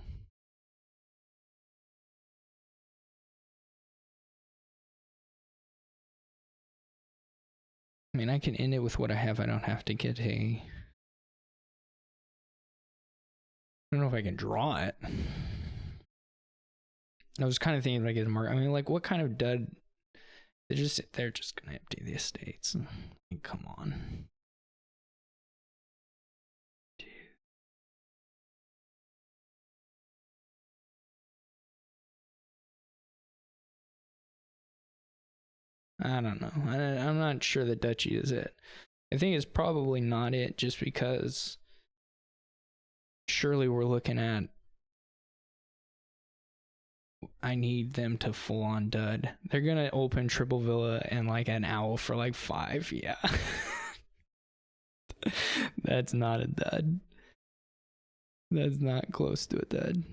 I mean, I can end it with what I have. I don't have to get a. I don't know if I can draw it. I was kind of thinking like, I mean, like, what kind of dud? They're just gonna empty the estates. Like, come on. I don't know. I'm not sure that duchy is it. I think it's probably not it, just because surely we're looking at. I need them to full on dud. They're gonna open triple villa and like an owl for like 5. Yeah. That's not a dud. That's not close to a dud.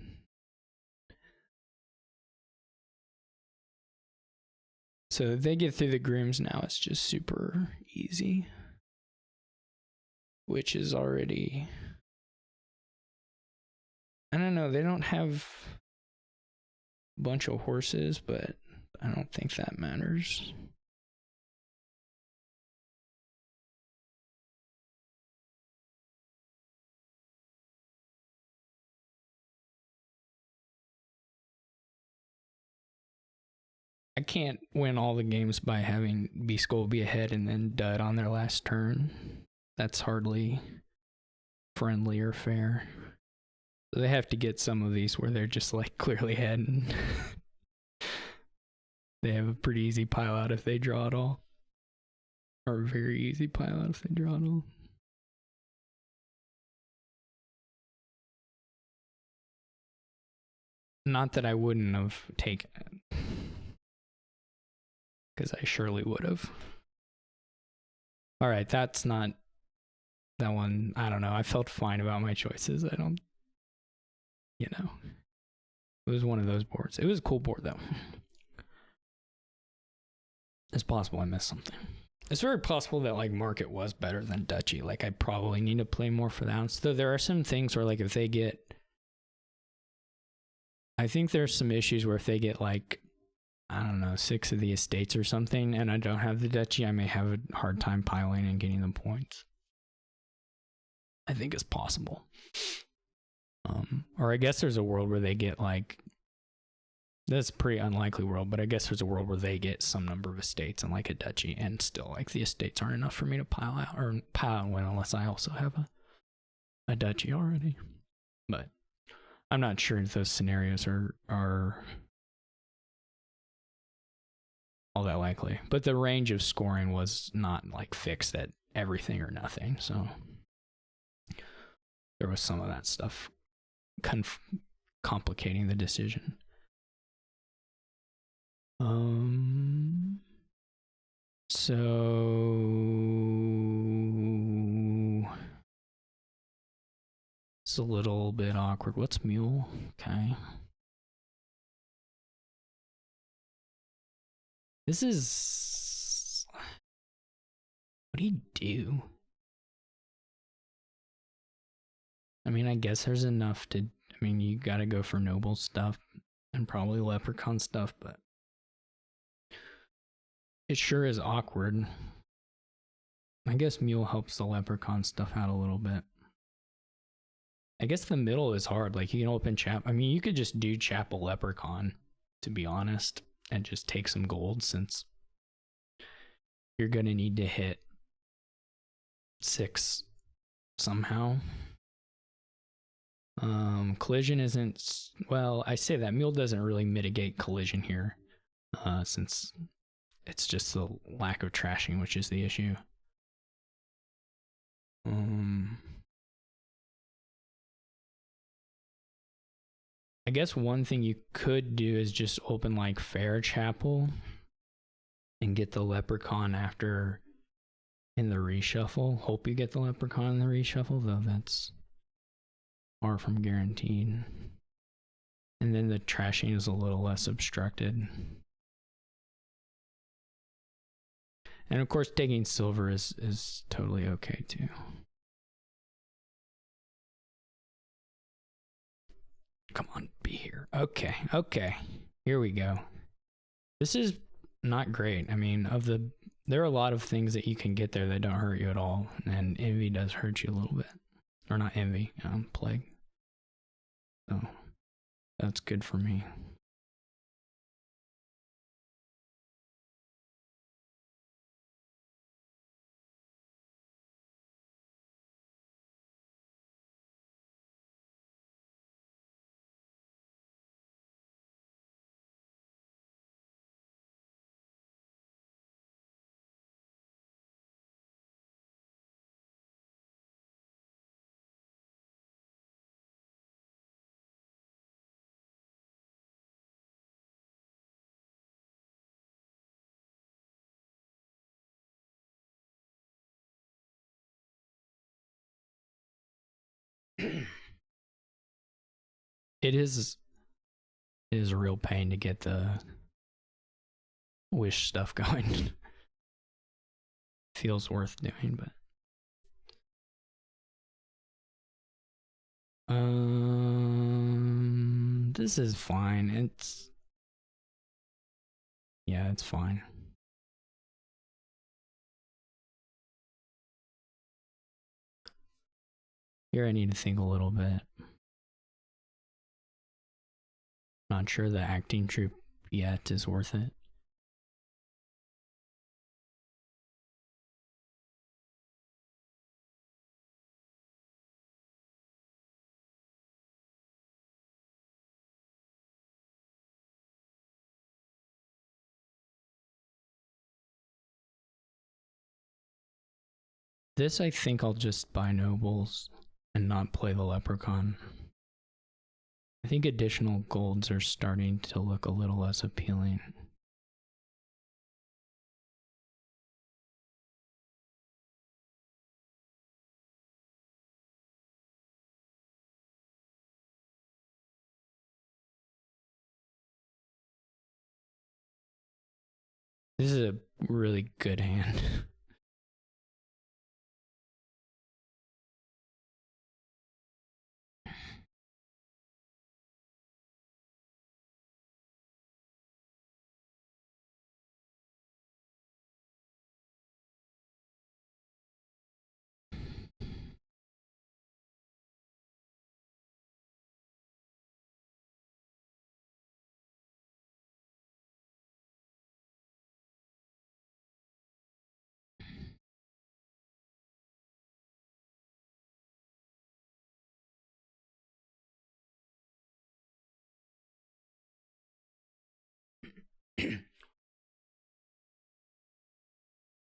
So if they get through the grooms now, it's just super easy. Which is already. I don't know, they don't have a bunch of horses, but I don't think that matters. I can't win all the games by having B-Skull be ahead and then dud on their last turn. That's hardly friendly or fair. So they have to get some of these where they're just like clearly ahead and they have a pretty easy pile out if they draw it all. Or a very easy pile out if they draw it all. Not that I wouldn't have taken it. Because I surely would have. Alright, that's not that one. I don't know. I felt fine about my choices. I don't, you know. It was one of those boards. It was a cool board though. It's possible I missed something. It's very possible that like market was better than duchy. Like I probably need to play more for the ounce. Though there are some things where like if they get, I think there's some issues where if they get like, I don't know, 6 of the estates or something, and I don't have the duchy, I may have a hard time piling and getting the points. I think it's possible. Or I guess there's a world where they get like, that's a pretty unlikely world, but I guess there's a world where they get some number of estates and like a duchy, and still like the estates aren't enough for me to pile out or pile out and win unless I also have a duchy already. But I'm not sure if those scenarios are all that likely. But the range of scoring was not like fixed at everything or nothing, so there was some of that stuff complicating the decision. So it's a little bit awkward. What's mule? Okay. This is, what do you do? I mean, I guess there's enough to, I mean, you gotta go for noble stuff and probably leprechaun stuff, but it sure is awkward. I guess mule helps the leprechaun stuff out a little bit. I guess the middle is hard. Like you can open chap. I mean, you could just do chapel leprechaun, to be honest, and just take some gold since you're gonna need to hit 6 somehow. Collision isn't, well, I say that mule doesn't really mitigate collision here, since it's just the lack of trashing, which is the issue. I guess one thing you could do is just open like Fair Chapel and get the leprechaun after in the reshuffle. Hope you get the leprechaun in the reshuffle, though that's far from guaranteed. And then the trashing is a little less obstructed. And of course, taking silver is totally okay too. Come on, be here. Okay, okay. Here we go. This is not great. I mean, there are a lot of things that you can get there that don't hurt you at all, and envy does hurt you a little bit. Or not envy, plague. So that's good for me. It is a real pain to get the wish stuff going. Feels worth doing, but this is fine. It's fine. Here I need to think a little bit. Not sure the acting troupe yet is worth it. This I think I'll just buy nobles and not play the leprechaun. I think additional golds are starting to look a little less appealing. This is a really good hand.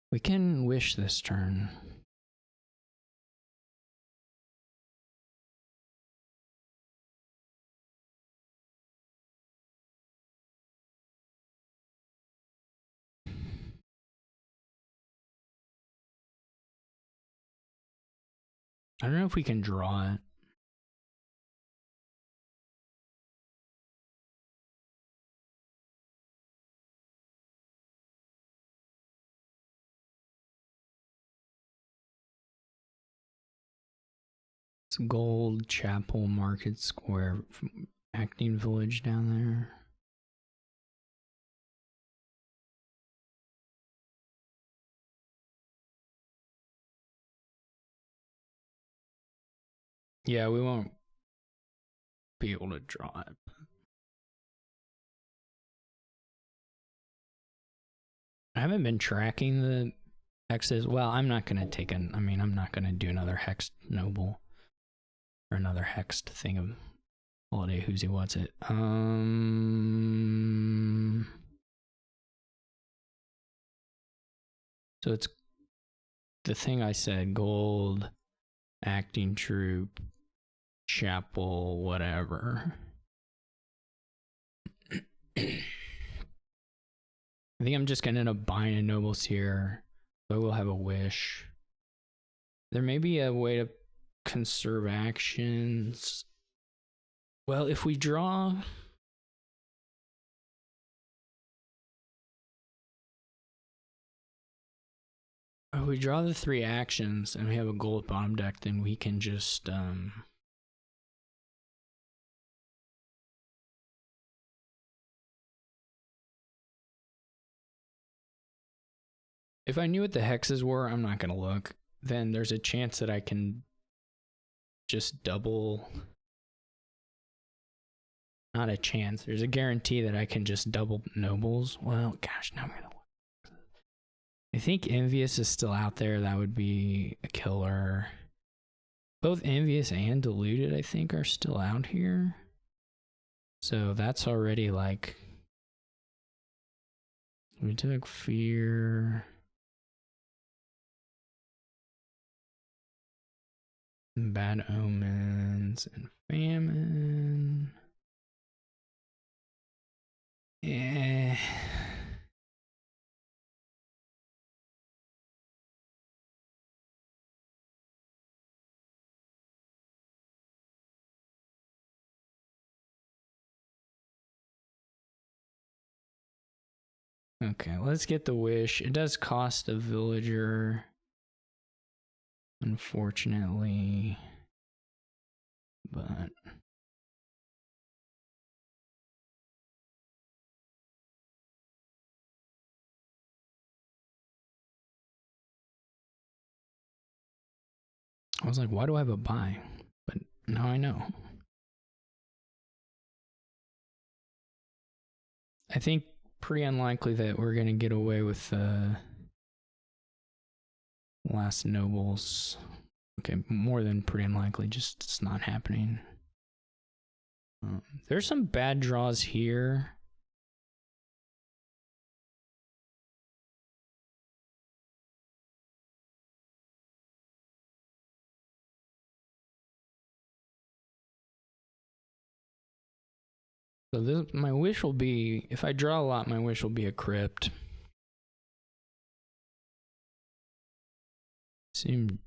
We can wish this turn. I don't know if we can draw it. It's Gold Chapel Market Square acting village down there. Yeah, we won't be able to draw it. I haven't been tracking the hexes. Well, I'm not going to take I'm not going to do another hexed noble or another hexed thing of holiday who's what's it. So it's the thing I said, gold, acting troupe, chapel, whatever. I think I'm just gonna end up buying a nobles here. So I will have a wish. There may be a way to conserve actions. Well, if we draw we draw the 3 actions and we have a gold bottom deck, then we can just if I knew what the hexes were, I'm not gonna look. Then there's a chance that I can just double. Not a chance. There's a guarantee that I can just double nobles. Well, gosh, now I'm gonna look. I think Envious is still out there. That would be a killer. Both Envious and Deluded, I think, are still out here. So that's already like... We took Fear. Bad Omens and Famine. Yeah. Okay, let's get the wish. It does cost a villager, unfortunately, but I was like, why do I have a buy? But now I know. I think pretty unlikely that we're gonna get away with last nobles. Okay, more than pretty unlikely, just it's not happening. There's some bad draws here. So this, my wish will be, if I draw a lot, my wish will be a crypt. Assume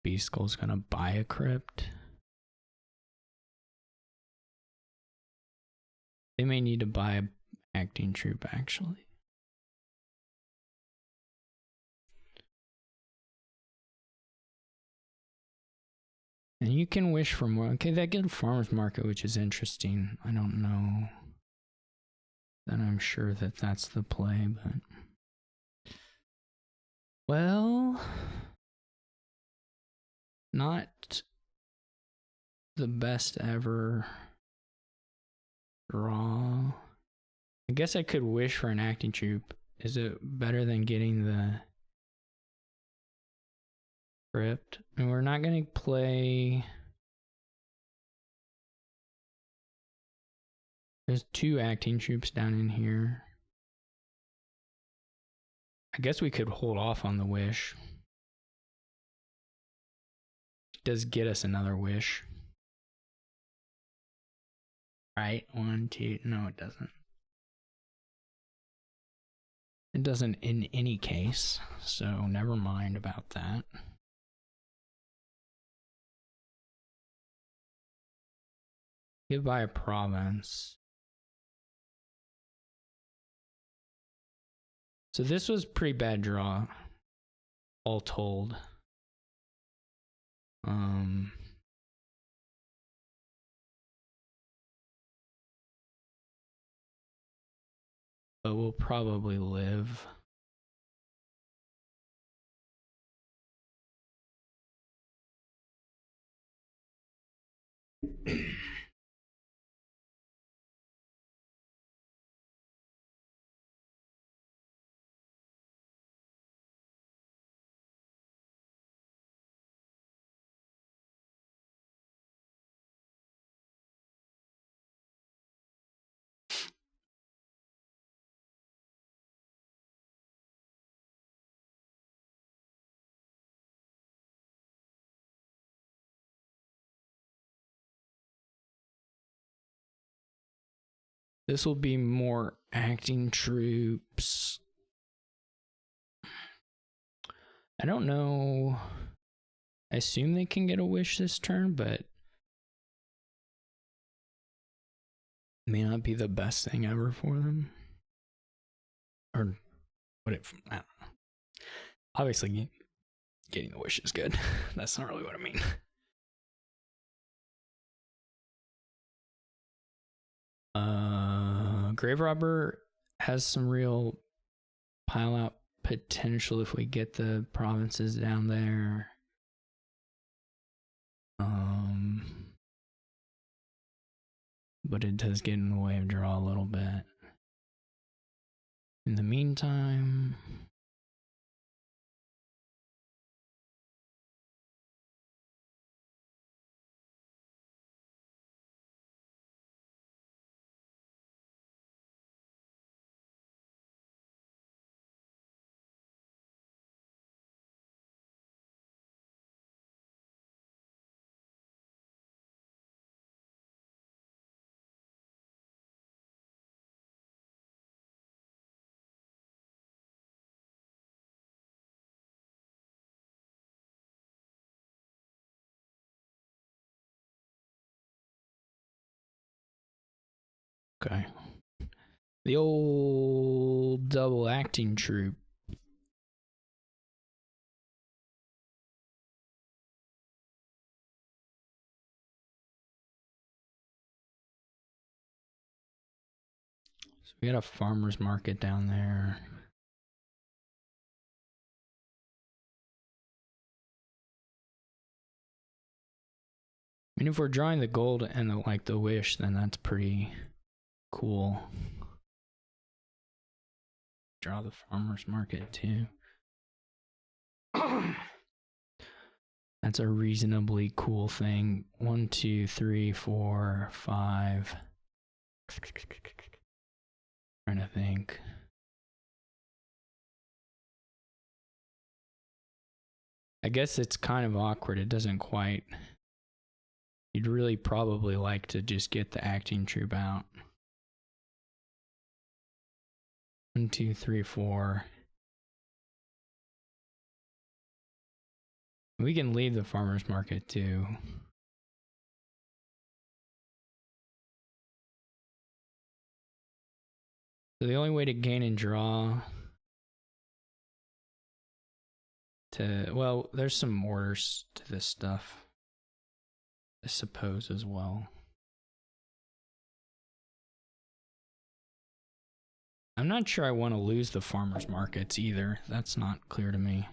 Beast Skull's gonna buy a crypt. They may need to buy an acting troop, actually. And you can wish for more. Okay, they get a farmer's market, which is interesting. I don't know. Then I'm sure that that's the play, but... Well... Not the best ever draw. I guess I could wish for an acting troop. Is it better than getting the crypt? And we're not going to play... There's 2 acting troops down in here. I guess we could hold off on the wish. It does get us another wish. Right? 1, 2... No, it doesn't. It doesn't in any case, so never mind about that. Give by a province. So this was pretty bad draw, all told. But we'll probably live. This will be more acting troops. I don't know. I assume they can get a wish this turn, but it may not be the best thing ever for them. Or what if, I don't know. Obviously, Getting the wish is good. That's not really what I mean. Grave Robber has some real pile out potential if we get the provinces down there. But it does get in the way of draw a little bit. In the meantime, okay. The old double acting troop. So we got a farmer's market down there. I mean, if we're drawing the gold and the wish, then that's pretty cool. Draw the farmer's market too. That's a reasonably cool thing. 1, 2, 3, 4, 5. Trying to think. I guess it's kind of awkward. It doesn't quite. You'd really probably like to just get the acting troop out. 1, 2, 3, 4. We can leave the farmer's market too. So the only way to gain and draw well, there's some orders to this stuff, I suppose, as well. I'm not sure I want to lose the farmer's markets either. That's not clear to me.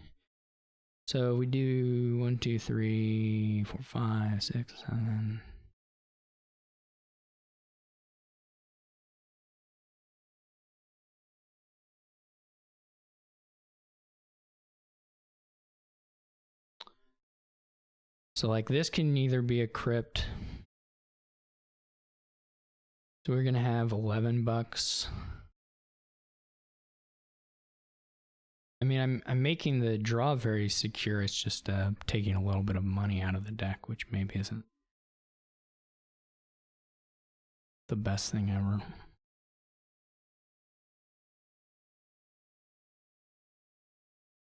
So we do 1, 2, 3, 4, 5, 6, 7. So like this can either be a crypt. So we're gonna have 11 bucks. I mean, I'm making the draw very secure. It's just taking a little bit of money out of the deck, which maybe isn't the best thing ever.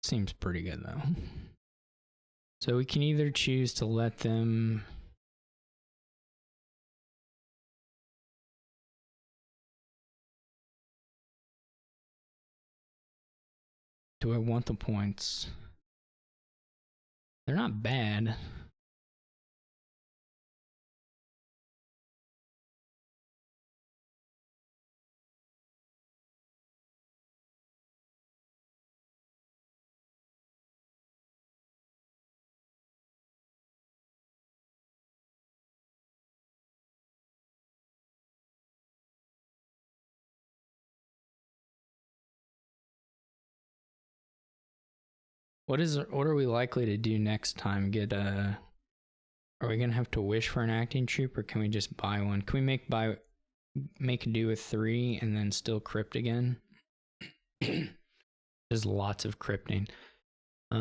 Seems pretty good though. So we can either choose to let them do I want the points? They're not bad. What are we likely to do next time? Are we gonna have to wish for an acting troop, or can we just buy one? Can we make do with 3 and then still crypt again? There's lots of crypting. We're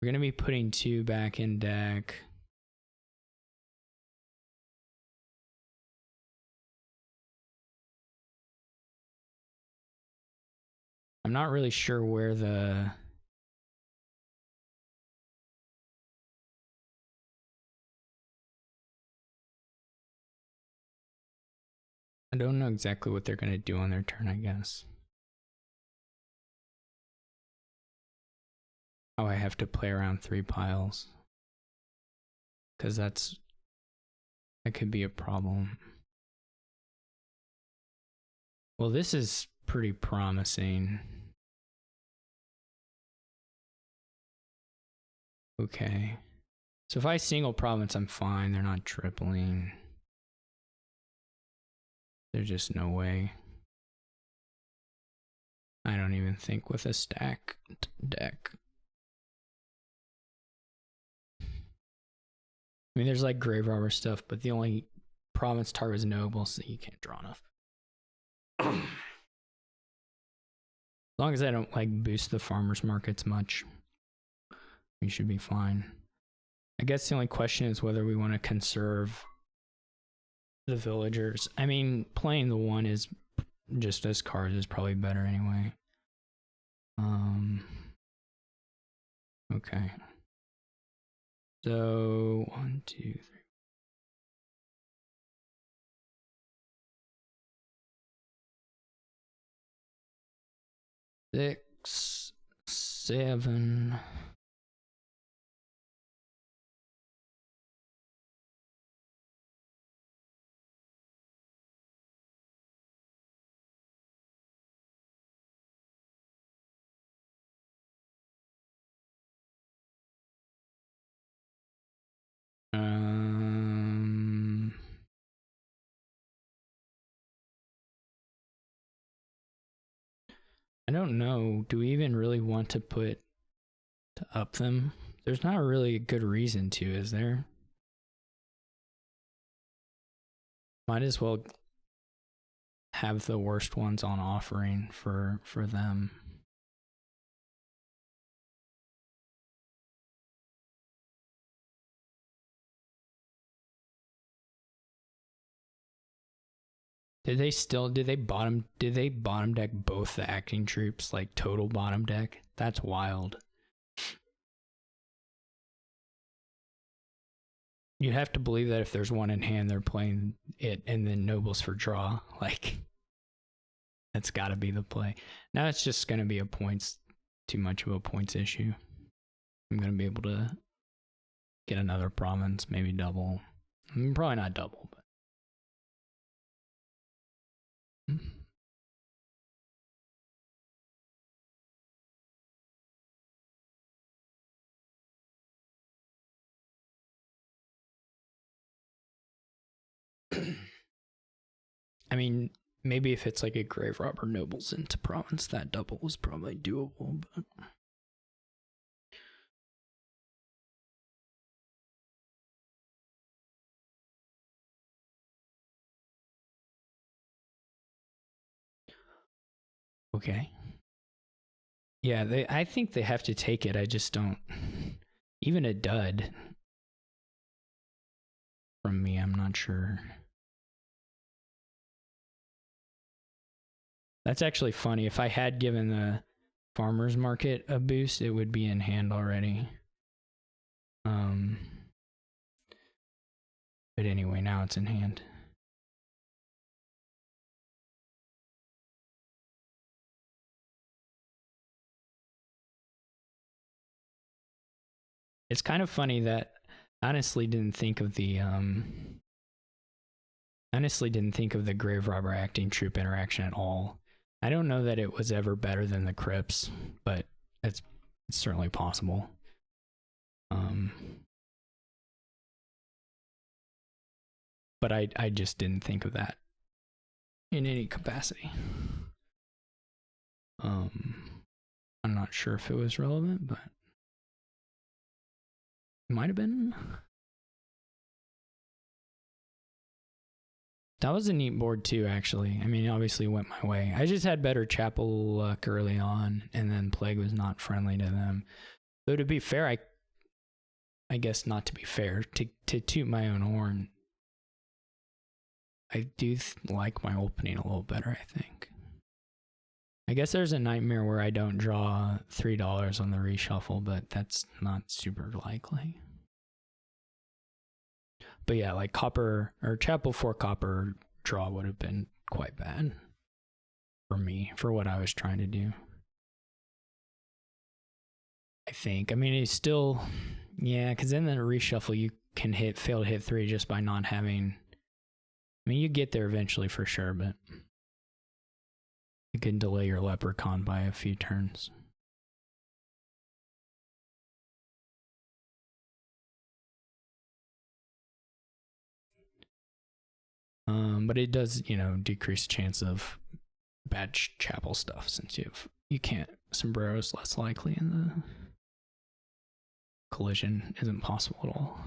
gonna be putting 2 back in deck. I'm not really sure where I don't know exactly what they're gonna do on their turn, I guess. how I have to play around 3 piles. Because that could be a problem. Well, this is pretty promising. Okay. So if I single province, I'm fine. They're not tripling. There's just no way. I don't even think with a stacked deck. I mean, there's like grave robber stuff, but the only province target is noble, so you can't draw enough. As long as I don't like boost the farmers markets much, we should be fine. I guess the only question is whether we want to conserve the villagers. I mean, playing the 1 is just as cards is probably better anyway. Okay. So 1, 2, 3. Six, 7. I don't know. Do we even really want to up them? There's not really a good reason to, is there? Might as well have the worst ones on offering for them. Did they bottom deck both the acting troops, like total bottom deck? That's wild. You have to believe that if there's 1 in hand, they're playing it and then nobles for draw. Like, that's gotta be the play. Now it's just gonna be too much of a points issue. I'm gonna be able to get another province, maybe double. Probably not double, but. I mean, maybe if it's like a grave robber nobles into province, that double was probably doable, but. Okay. Yeah, I think they have to take it. I just don't. Even a dud from me, I'm not sure. That's actually funny. If I had given the farmers market a boost, it would be in hand already. But anyway, now it's in hand. It's kind of funny that honestly didn't think of the grave robber acting troop interaction at all. I don't know that it was ever better than the crypts, but it's certainly possible. But I just didn't think of that in any capacity. I'm not sure if it was relevant, but it might have been. That was a neat board too, actually. I mean, it obviously went my way. I just had better chapel luck early on, and then Plague was not friendly to them. Though to be fair, I guess not to be fair, to toot my own horn, I do like my opening a little better, I think. I guess there's a nightmare where I don't draw $3 on the reshuffle, but that's not super likely. But yeah, like copper or chapel 4 copper draw would have been quite bad for me, for what I was trying to do. I think. I mean, it's still, yeah, because then the reshuffle you can fail to hit 3 just by not having. I mean, you get there eventually for sure, but you can delay your leprechaun by a few turns. But it does, decrease chance of bad chapel stuff since you can't. Sombrero's less likely and the collision isn't possible at all.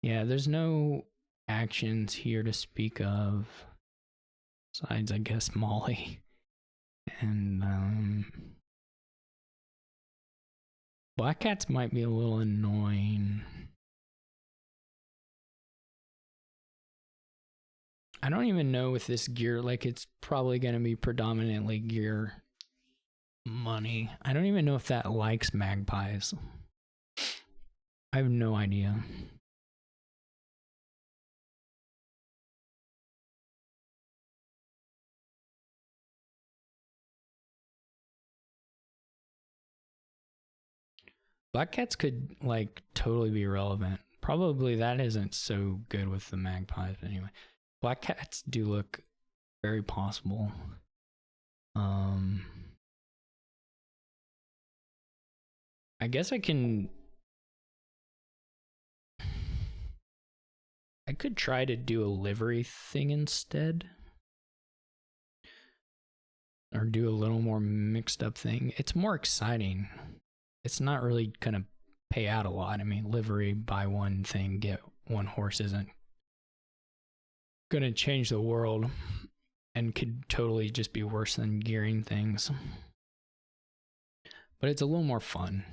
Yeah, there's no actions here to speak of. Besides, I guess, Molly. And, Black Cats might be a little annoying. I don't even know with this gear, like it's probably going to be predominantly gear money. I don't even know if that likes magpies. I have no idea. Black Cats could like totally be relevant. Probably that isn't so good with the magpies, but anyway. Black Cats do look very possible. I guess I could try to do a livery thing instead. Or do a little more mixed up thing. It's more exciting. It's not really gonna pay out a lot. I mean, livery, buy one thing, get one horse isn't gonna change the world and could totally just be worse than gearing things. But it's a little more fun.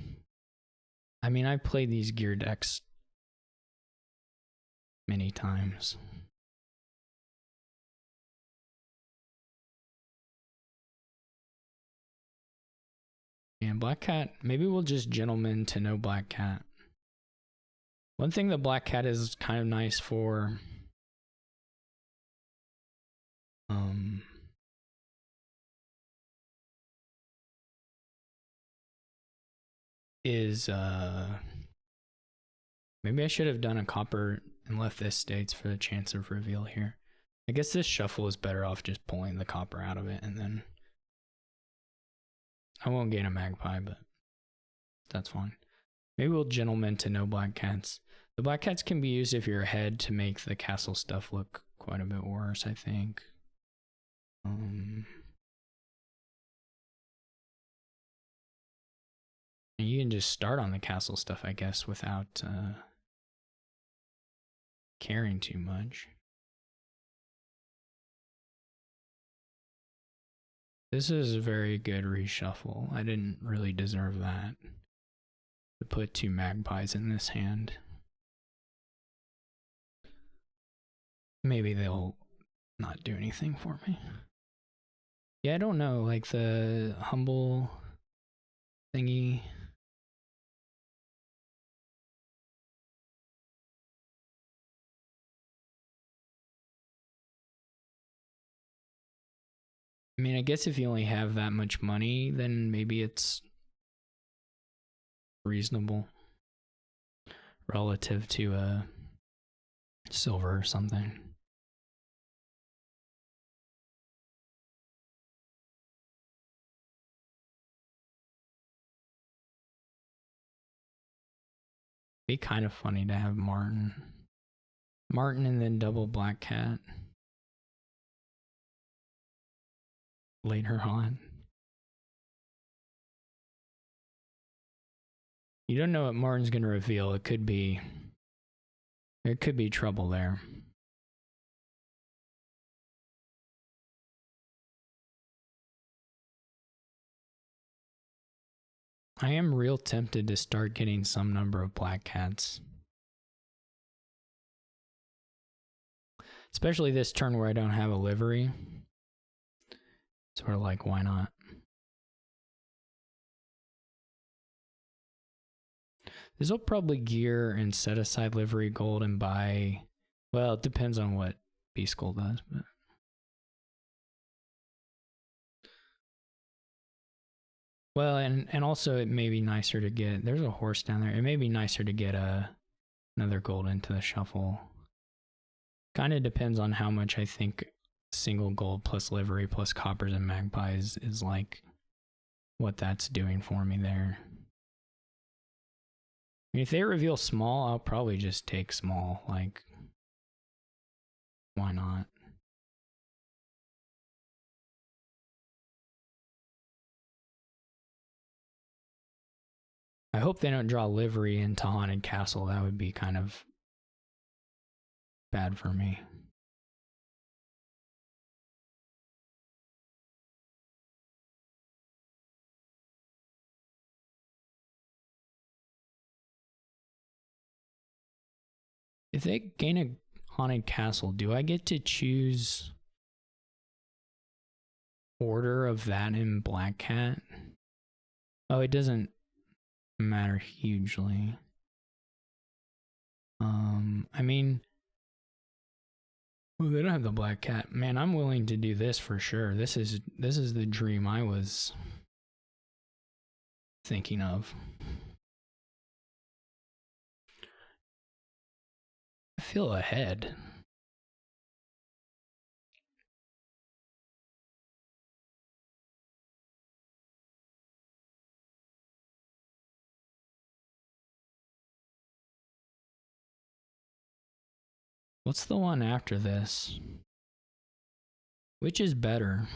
I mean, I've played these gear decks many times. And Black Cat, maybe we'll just gentleman to no Black Cat. One thing the Black Cat is kind of nice for is maybe I should have done a copper and left this states for the chance of reveal here. I guess this shuffle is better off just pulling the copper out of it, and then I won't gain a magpie, but that's fine. Maybe we'll gentleman to no Black Cats. The Black Cats can be used if you're ahead to make the castle stuff look quite a bit worse, I think. And you can just start on the castle stuff, I guess, without caring too much. This is a very good reshuffle. I didn't really deserve that. To put 2 magpies in this hand. Maybe they'll not do anything for me. Yeah, I don't know, like the humble thingy. I mean, I guess if you only have that much money, then maybe it's reasonable relative to a silver or something. Be kind of funny to have Martin and then double Black Cat later on. You don't know what Martin's gonna reveal. There could be trouble there. I am real tempted to start getting some number of Black Cats. Especially this turn where I don't have a livery. Sort of like, why not? This will probably gear and set aside livery gold and buy... Well, it depends on what Beast Gold does, but... Well, and also it may be nicer to get. There's a horse down there. It may be nicer to get another gold into the shuffle. Kind of depends on how much I think single gold plus livery plus coppers and magpies is like what that's doing for me there. I mean, if they reveal small, I'll probably just take small. Like, why not? I hope they don't draw livery into Haunted Castle. That would be kind of bad for me. If they gain a Haunted Castle, do I get to choose order of that in Black Cat? Oh, it doesn't matter hugely. I mean, oh, they don't have the Black Cat. Man, I'm willing to do this for sure. This is the dream I was thinking of. I feel ahead. What's the one after this? Which is better?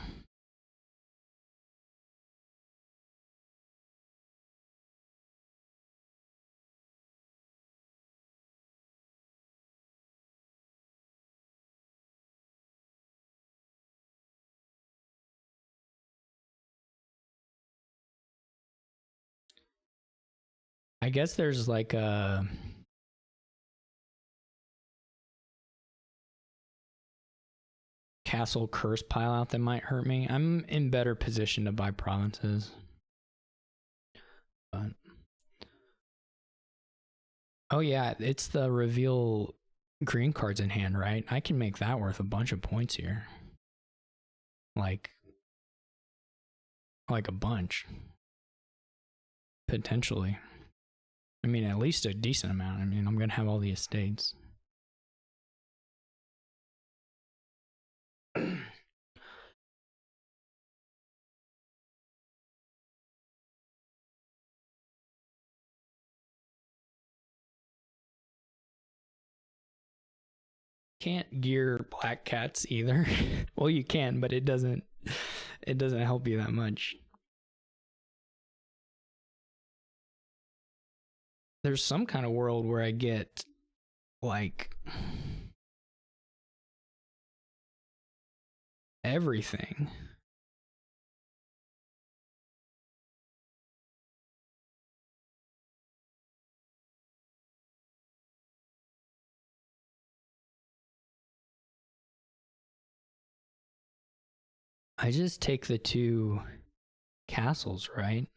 I guess there's like a castle curse pile out that might hurt me. I'm in better position to buy provinces. But oh yeah, it's the reveal green cards in hand, right? I can make that worth a bunch of points here. Like a bunch. Potentially. I mean, at least a decent amount. I mean, I'm gonna have all the estates. Can't gear black cats either. Well, you can, but it doesn't help you that much. There's some kind of world where I get like everything. I just take the 2 castles, right?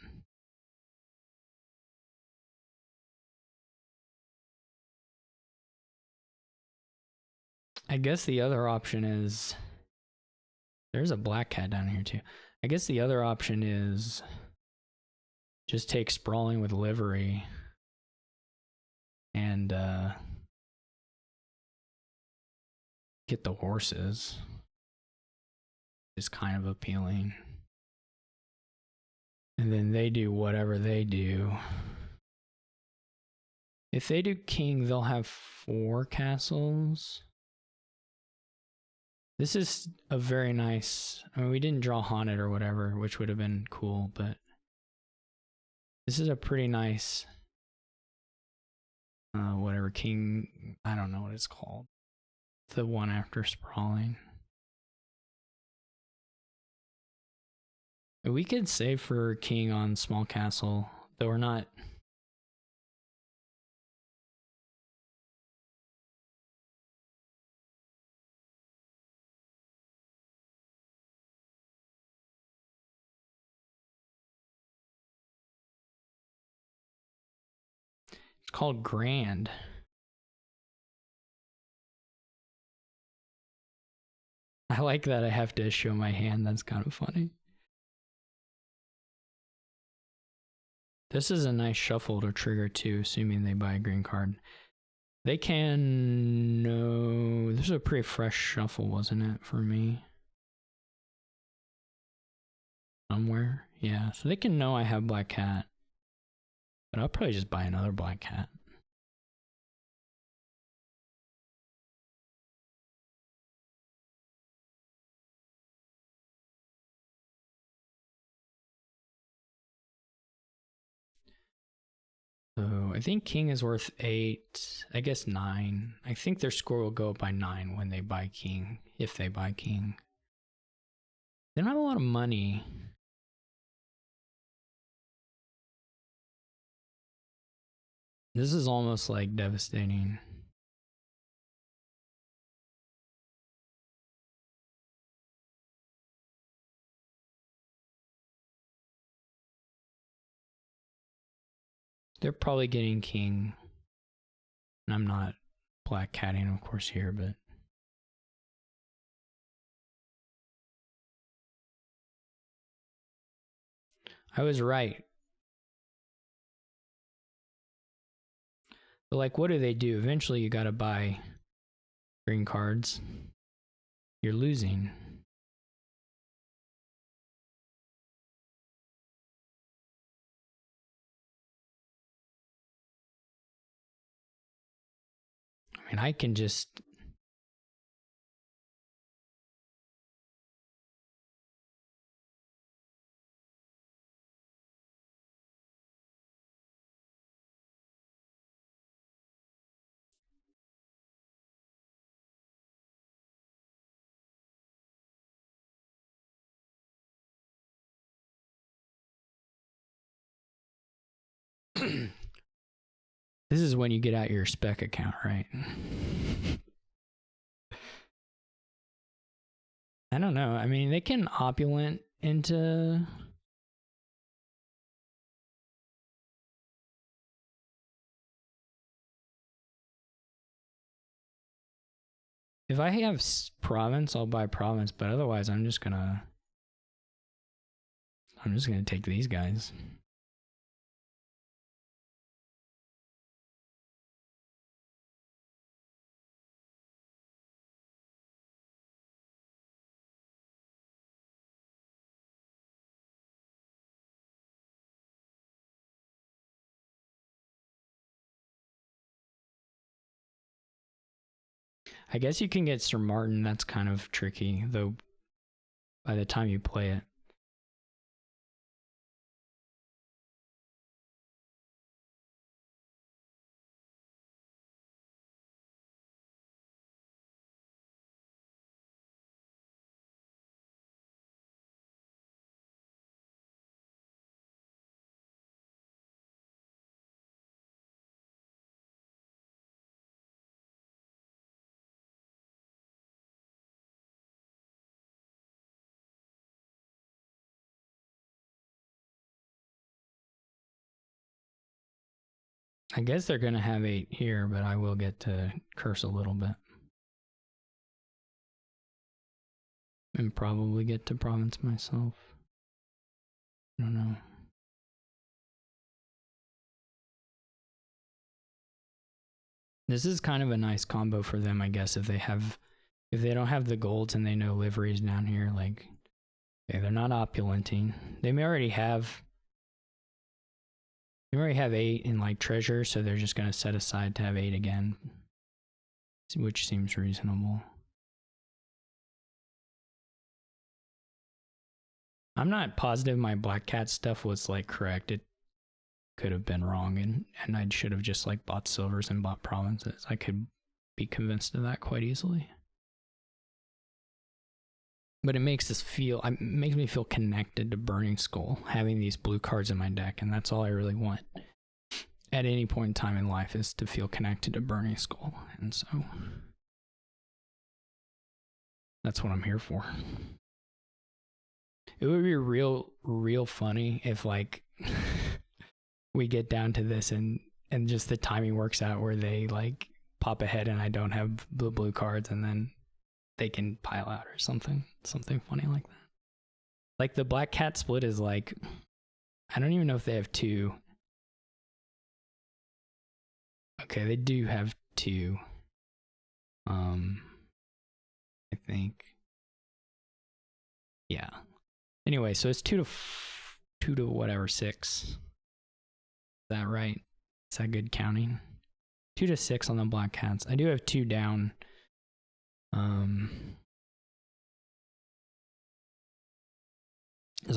I guess the other option is there's a black cat down here too. I guess the other option is just take sprawling with livery and get the horses. Is kind of appealing. And then they do whatever they do. If they do king, they'll have 4 castles. This is a very nice... I mean, we didn't draw haunted or whatever, which would have been cool, but... This is a pretty nice... whatever, king... I don't know what it's called. The one after sprawling. We could save for king on small castle, though we're not... It's called Grand. I like that I have to show my hand. That's kind of funny. This is a nice shuffle to trigger too, assuming they buy a green card. They can... No... This is a pretty fresh shuffle, wasn't it, for me? Somewhere? Yeah, so they can know I have black cat. But I'll probably just buy another black cat. So I think king is worth 8. I guess 9. I think their score will go up by 9 when they buy king, if they buy king. They don't have a lot of money. This is almost like devastating. They're probably getting king. And I'm not black catting, of course, here, but... I was right. But like, what do they do? Eventually you gotta buy green cards. You're losing. I mean, I can just... This is when you get out your spec account, right? I don't know. I mean, they can opulent into... If I have province, I'll buy province, but otherwise I'm just gonna take these guys. I guess you can get Sir Martin. That's kind of tricky, though, by the time you play it. I guess they're going to have 8 here, but I will get to curse a little bit. And probably get to province myself. I don't know. This is kind of a nice combo for them, I guess, if they don't have the golds and they know liveries down here, like, okay, they're not opulenting. They may already have 8 in like treasure, so they're just going to set aside to have 8 again, which seems reasonable. I'm not positive my black cat stuff was like correct. It could have been wrong, and I should have just like bought silvers and bought provinces. I could be convinced of that quite easily. But it makes me feel connected to Burning Skull, having these blue cards in my deck, and that's all I really want at any point in time in life, is to feel connected to Burning Skull, and so that's what I'm here for. It would be real funny if like we get down to this and just the timing works out where they like pop ahead and I don't have the blue cards, and then they can pile out or something funny like that. Like the black cat split is like, I don't even know if they have 2. Okay, they do have 2. I think. Yeah. Anyway, so it's 2 to whatever 6. Is that right? Is that good counting? 2 to 6 on the black cats. I do have 2 down. I'll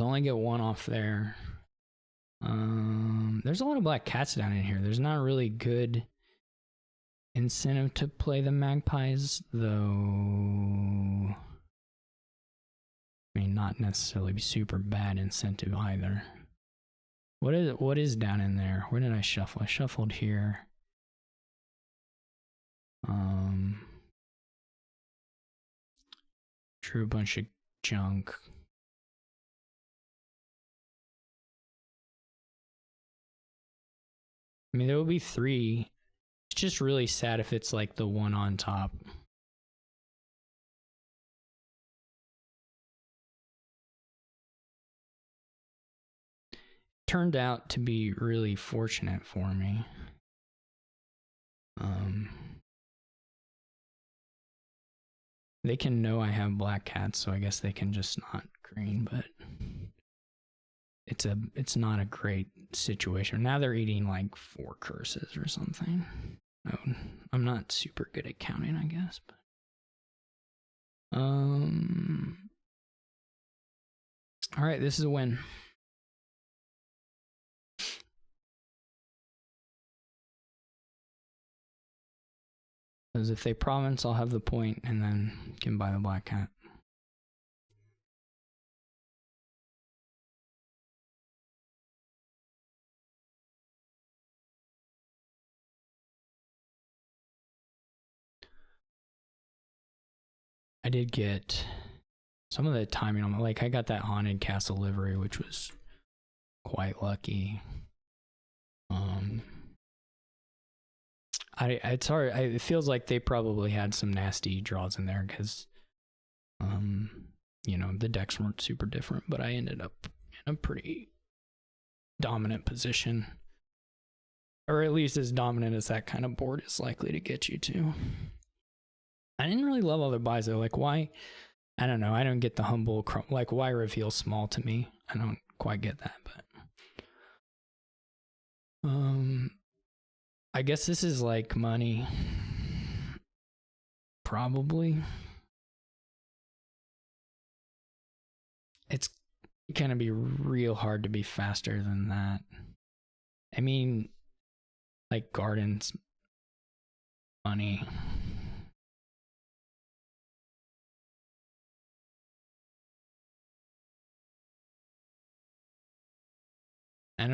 only get 1 off there. There's a lot of black cats down in here. There's not really good incentive to play the magpies, though. I mean, not necessarily super bad incentive either. What is down in there? Where did I shuffle? I shuffled here. Drew a bunch of junk. I mean, there will be 3. It's just really sad if it's like the one on top. Turned out to be really fortunate for me. They can know I have black cats, so I guess they can just not green, but it's not a great situation. Now they're eating like 4 curses or something. Oh, I'm not super good at counting, I guess, but all right, this is a win. Because if they province, I'll have the point and then can buy the black cat. I did get some of the timing on, like I got that haunted castle livery, which was quite lucky. It's hard. It feels like they probably had some nasty draws in there because, you know, the decks weren't super different, but I ended up in a pretty dominant position, or at least as dominant as that kind of board is likely to get you to. I didn't really love other buys though. Like why? I don't know. I don't get the humble. Like why reveal small to me? I don't quite get that, but I guess this is like money. Probably. It's gonna be real hard to be faster than that. I mean, like gardens, money. I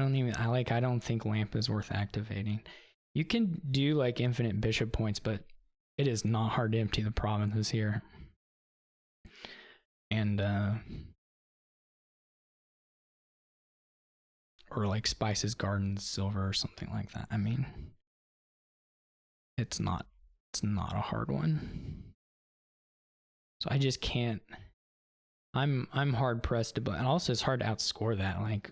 don't think lamp is worth activating. You can do like infinite bishop points, but it is not hard to empty the provinces here. And or like Spice's Gardens Silver or something like that. I mean, it's not a hard one. So I just can't. I'm hard pressed to, but also it's hard to outscore that. Like,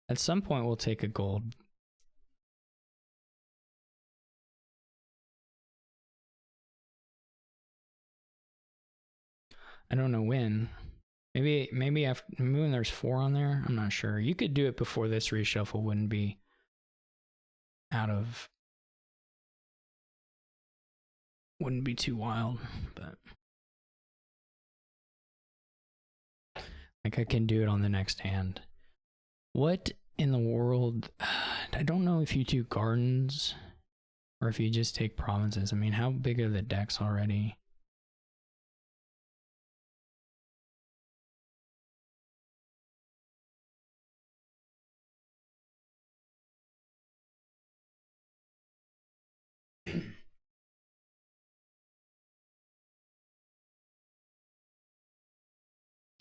at some point we'll take a gold. I don't know when. Maybe when there's 4 on there. I'm not sure. You could do it before this reshuffle. Wouldn't be wouldn't be too wild, but like I can do it on the next hand. What in the world? I don't know if you do gardens or if you just take provinces. I mean, how big are the decks already?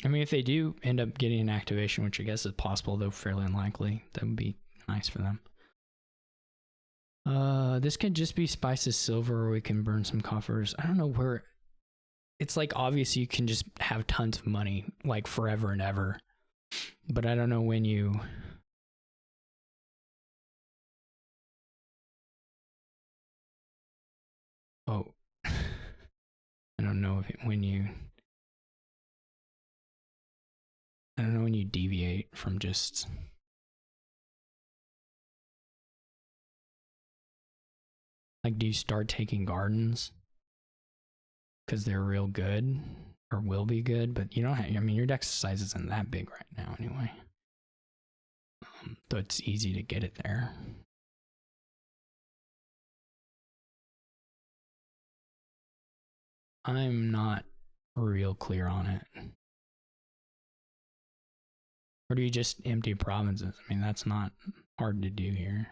I mean, if they do end up getting an activation, which I guess is possible, though fairly unlikely, that would be nice for them. This could just be Spice's silver, or we can burn some coffers. I don't know where. It's like obvious you can just have tons of money, like forever and ever. But I don't know when you. Oh. I don't know when you. I don't know when you deviate from just. Like, do you start taking gardens? Because they're real good, or will be good, but you don't have, I mean, your deck size isn't that big right now anyway. Though it's easy to get it there. I'm not real clear on it. Or do you just empty provinces? I mean, that's not hard to do here.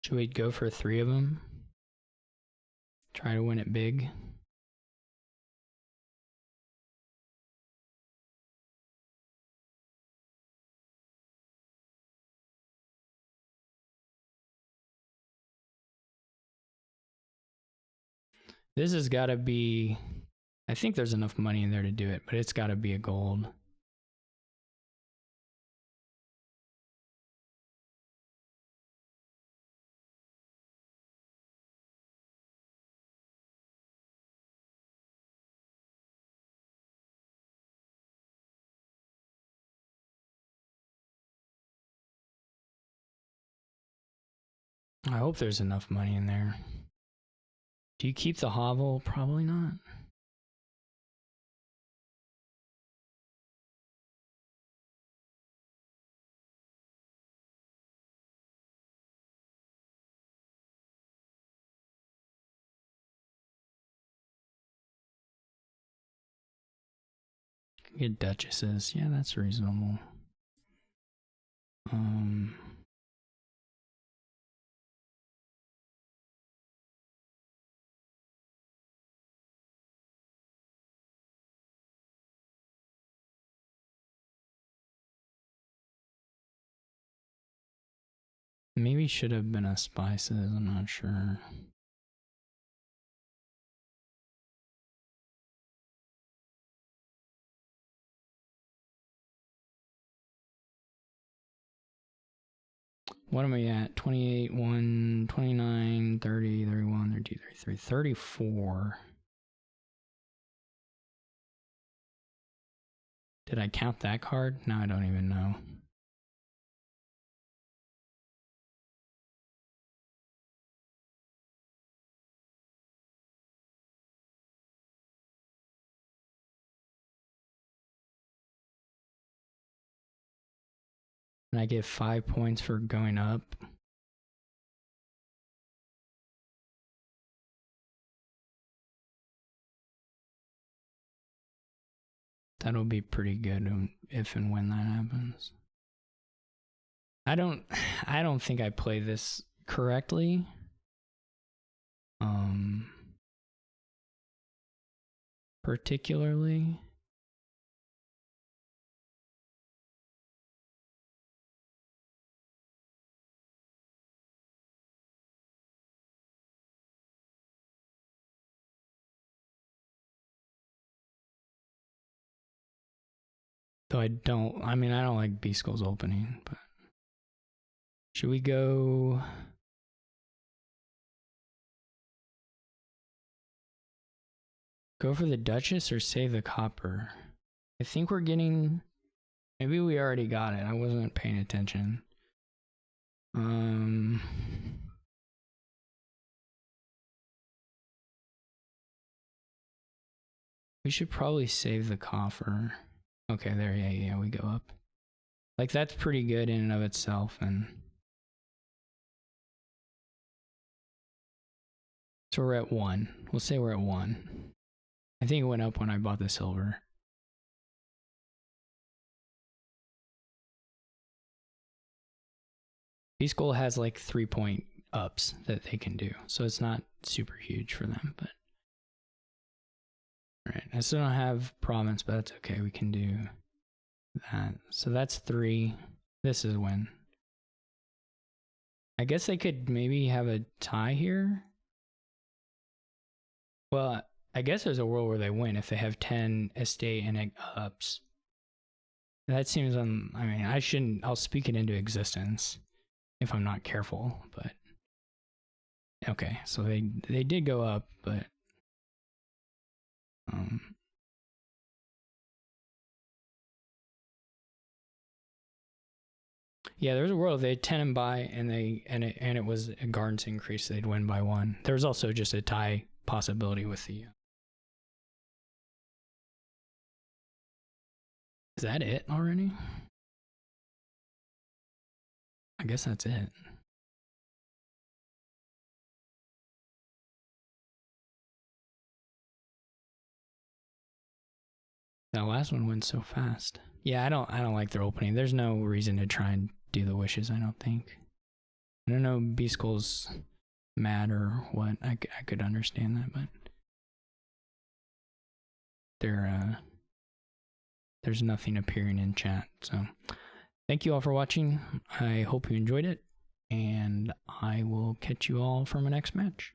Should we go for 3 of them? Try to win it big. This has got to be. I think there's enough money in there to do it, but it's got to be a gold. I hope there's enough money in there. Do you keep the hovel? Probably not. Get duchesses. Yeah, that's reasonable. Maybe should have been a spices. I'm not sure. What am we at? 28, 1, 29, 30, 31, 32, 33, 34. Did I count that card? No, I don't even know. And I get 5 points for going up. That'll be pretty good if and when that happens. I don't think I play this correctly. Particularly. Though I don't like B-Skull's opening, but should we go for the Duchess or save the copper? I think we're getting, maybe we already got it. I wasn't paying attention. We should probably save the coffer. Okay, there, yeah, we go up. Like, that's pretty good in and of itself, and so we're at 1. We'll say we're at 1. I think it went up when I bought the silver. B-School has like 3-point ups that they can do, so it's not super huge for them, but all right, I still don't have province, but that's okay, we can do that. So that's 3. This is win. I guess they could maybe have a tie here. Well, I guess there's a world where they win if they have 10 estate and ups. That seems I mean, I'll speak it into existence if I'm not careful, but okay, so they did go up, but yeah, there's a world they had 10 and buy, and it was a gardens increase, they'd win by 1. There was also just a tie possibility with the. Is that it already? I guess that's it. That last one went so fast. Yeah, I don't like their opening. There's no reason to try and do the wishes, I don't think. I don't know, B-Skull's mad or what. I could understand that, but there's nothing appearing in chat. So thank you all for watching. I hope you enjoyed it, and I will catch you all for my next match.